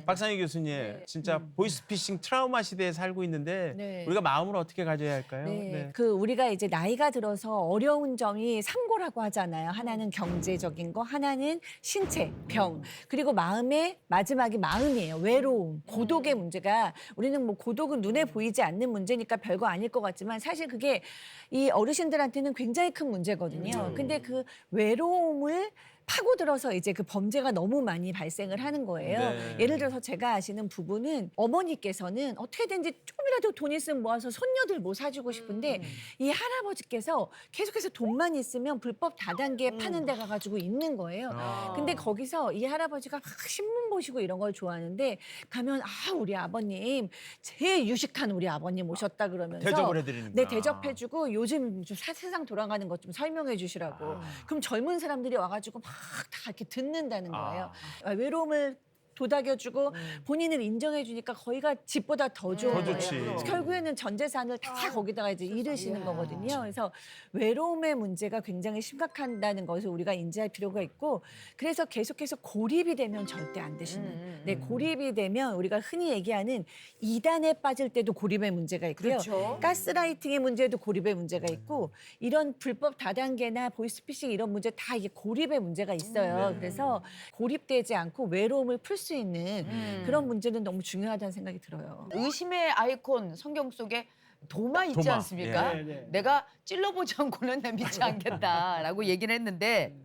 박상희 교수님 진짜 보이스피싱 트라우마 시대에 살고 있는데 네. 우리가 마음을 어떻게 가져야 할까요? 네. 그 우리가 이제 나이가 들어서 어려운 점이 3고라고 하잖아요. 하나는 경제적인 거, 하나는 신체, 병, 그리고 마음의 마지막이 마음이에요. 외로움, 고독의 문제가 우리는 뭐 고독은 눈에 보이지 않는 문제니까 별거 아닐 것 같지만 사실 그게 이 어르신들한테는 굉장히 큰 문제거든요. 근데 그 외로움을 파고들어서 이제 그 범죄가 너무 많이 발생을 하는 거예요. 네. 예를 들어서 제가 아시는 부부는 어머니께서는 어떻게든지 조금이라도 돈 있으면 모아서 손녀들 뭐 사주고 싶은데 이 할아버지께서 계속해서 돈만 있으면 불법 다단계 파는 데 가가지고 있는 거예요. 근데 거기서 이 할아버지가 막 신문 보시고 이런 걸 좋아하는데 가면 우리 아버님 제일 유식한 우리 아버님 오셨다 그러면서 대접을 해드리는구나. 네, 대접해주고 요즘 좀 세상 돌아가는 것 좀 설명해 주시라고. 그럼 젊은 사람들이 와가지고 막 다 이렇게 듣는다는 거예요. 외로움을 도닥여주고 본인을 인정해주니까 거기가 집보다 더 좋은 더 거예요. 좋지. 그래서 결국에는 전 재산을 다 거기다가 이제 잃으시는 거거든요. 그래서 외로움의 문제가 굉장히 심각하다는 것을 우리가 인지할 필요가 있고 그래서 계속해서 고립이 되면 절대 안 되시는. 네, 고립이 되면 우리가 흔히 얘기하는 이단에 빠질 때도 고립의 문제가 있고요. 그렇죠. 가스라이팅의 문제도 고립의 문제가 있고 이런 불법 다단계나 보이스피싱 이런 문제 다 이게 고립의 문제가 있어요. 그래서 고립되지 않고 외로움을 풀 수 있는 그런 문제는 너무 중요하다는 생각이 들어요. 의심의 아이콘 성경 속에 도마 있지 도마. 않습니까? 예. 네. 내가 찔러보지 않고는 난 믿지 않겠다라고 얘기를 했는데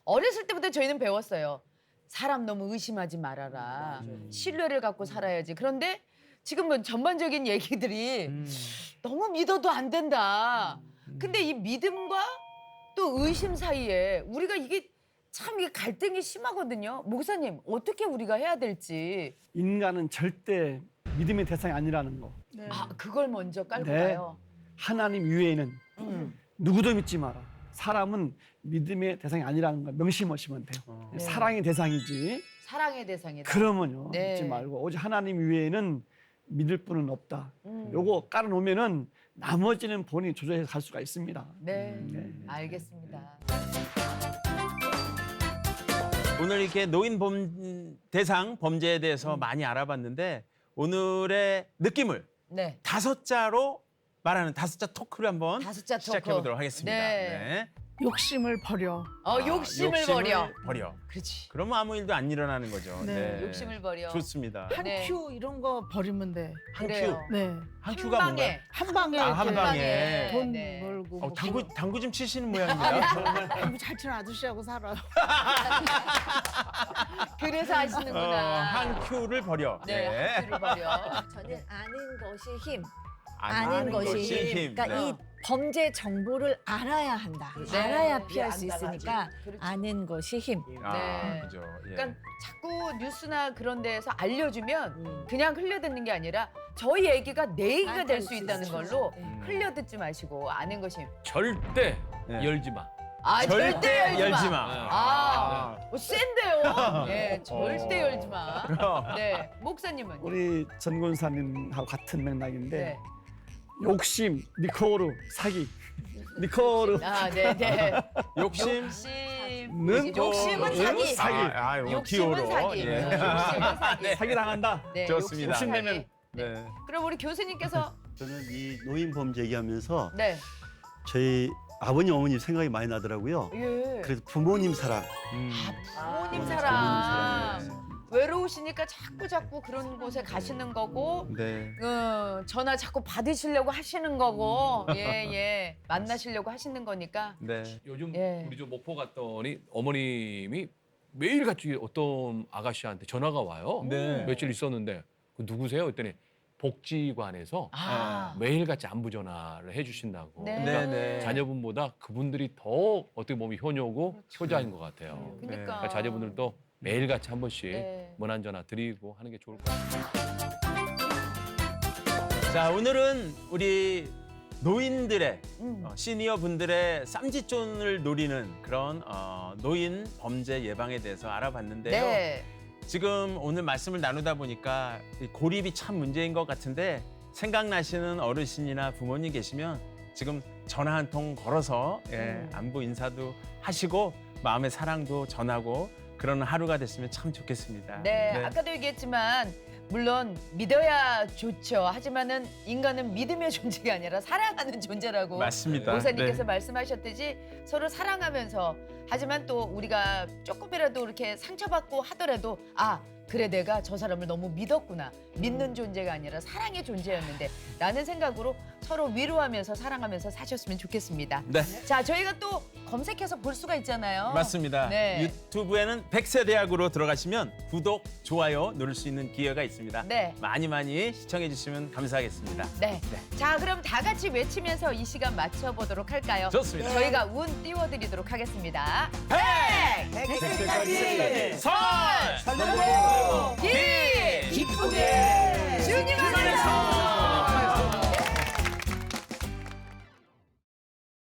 어렸을 때부터 저희는 배웠어요. 사람 너무 의심하지 말아라. 신뢰를 갖고 살아야지. 그런데 지금 뭐 전반적인 얘기들이 너무 믿어도 안 된다. 근데 이 믿음과 또 의심 사이에 우리가 이게 참 이게 갈등이 심하거든요. 목사님 어떻게 우리가 해야 될지. 인간은 절대 믿음의 대상이 아니라는 거. 그걸 먼저 깔고 네. 가요. 하나님 이외에는 누구도 믿지 마라. 사람은 믿음의 대상이 아니라는 거 명심하시면 돼요. 네. 사랑의 대상이지. 사랑의 대상이다. 그러면요 네. 믿지 말고 오직 하나님 이외에는 믿을 분은 없다. 요거 깔아놓으면은 나머지는 본인이 조절해서 갈 수가 있습니다. 네, 알겠습니다. 오늘 이렇게 노인 대상 범죄에 대해서 많이 알아봤는데 오늘의 느낌을 네. 5자로 말하는 5자 토크를 한번 5자 토크. 시작해 보도록 하겠습니다. 네. 욕심을 버려. 욕심을 버려. 그렇지. 그러면 아무 일도 안 일어나는 거죠. 네. 욕심을 버려. 좋습니다. 한 네. 큐 이런 거 버리면 돼. 한 그래요. 큐. 네. 한 큐가 뭔가요? 한 방에 한 이렇게 방에. 돈 네. 벌고 뭐 당구 좀 치시는 모양입니다. 당구 잘 치는 아저씨하고 살아요. 그래서 하시는구나. 한 큐를 버려. 네, 한 큐를 버려. 저는 아는 것이 힘. 아는 아는 것이 힘. 그러니까 네. 이 범죄 정보를 알아야 한다. 네. 알아야 네, 피할 수 안다가지. 있으니까 그렇죠. 아는 것이 힘. 네. 그죠. 예. 그러니까 자꾸 뉴스나 그런 데에서 알려주면 그냥 흘려듣는 게 아니라 저희 얘기가 내 얘기가 될 수 있다는 걸로 흘려듣지 마시고 아는 것이. 절대 네. 열지 마. 절대 열지 마. 아, 센데요. 예, 절대 열지 마. 그럼. 네, 목사님은. 우리 전 권사님하고 같은 맥락인데 네. 욕심, 니코르, 사기. 니코르. 아, 네, 네. 욕심. 욕심은 사기. 사기. 이거 욕심은 기호로. 사기. 예. 욕심은 사기. 사기 당한다. 네, 좋습니다. 욕심은 사기. 욕심내면. 네. 그럼 우리 교수님께서 저는 이 노인 범죄 얘기하면서 네. 저희 아버님 어머님 생각이 많이 나더라고요. 예. 그래서 부모님 사랑. 부모님 사랑. 외로우시니까 자꾸 그런 곳에 가시는 거고 네. 전화 자꾸 받으시려고 하시는 거고 예. 만나시려고 하시는 거니까 네. 요즘 예. 우리 저 목포 갔더니 어머님이 매일같이 어떤 아가씨한테 전화가 와요. 네. 며칠 있었는데 그 누구세요? 했더니 복지관에서 아. 매일같이 안부 전화를 해주신다고. 네. 그러니까 네. 자녀분보다 그분들이 더 어떻게 보면 효녀고 효자인 것 같아요. 그러니까. 그러니까 자녀분들도 매일같이 한 번씩 네. 문안 전화 드리고 하는 게 좋을 것 같아요. 자, 오늘은 우리 노인들의 음. 시니어 분들의 쌈짓돈을 노리는 그런 노인 범죄 예방에 대해서 알아봤는데요. 네. 지금 오늘 말씀을 나누다 보니까 이 고립이 참 문제인 것 같은데 생각나시는 어르신이나 부모님 계시면 지금 전화 한 통 걸어서 안부 인사도 하시고 마음의 사랑도 전하고 그런 하루가 됐으면 참 좋겠습니다. 네, 아까도 얘기했지만 물론 믿어야 좋죠. 하지만은 인간은 믿음의 존재가 아니라 사랑하는 존재라고 맞습니다. 목사님께서 네. 말씀하셨듯이 서로 사랑하면서 하지만 또 우리가 조금이라도 이렇게 상처받고 하더라도 아 그래 내가 저 사람을 너무 믿었구나. 믿는 존재가 아니라 사랑의 존재였는데 라는 생각으로 서로 위로하면서 사랑하면서 사셨으면 좋겠습니다. 네. 자, 저희가 또 검색해서 볼 수가 있잖아요. 맞습니다. 네. 유튜브에는 백세대학으로 들어가시면 구독, 좋아요 누를 수 있는 기회가 있습니다. 네. 많이 시청해 주시면 감사하겠습니다. 네. 자, 그럼 다 같이 외치면서 이 시간 맞춰보도록 할까요? 좋습니다. 저희가 운 띄워드리도록 하겠습니다. 설! 기쁘게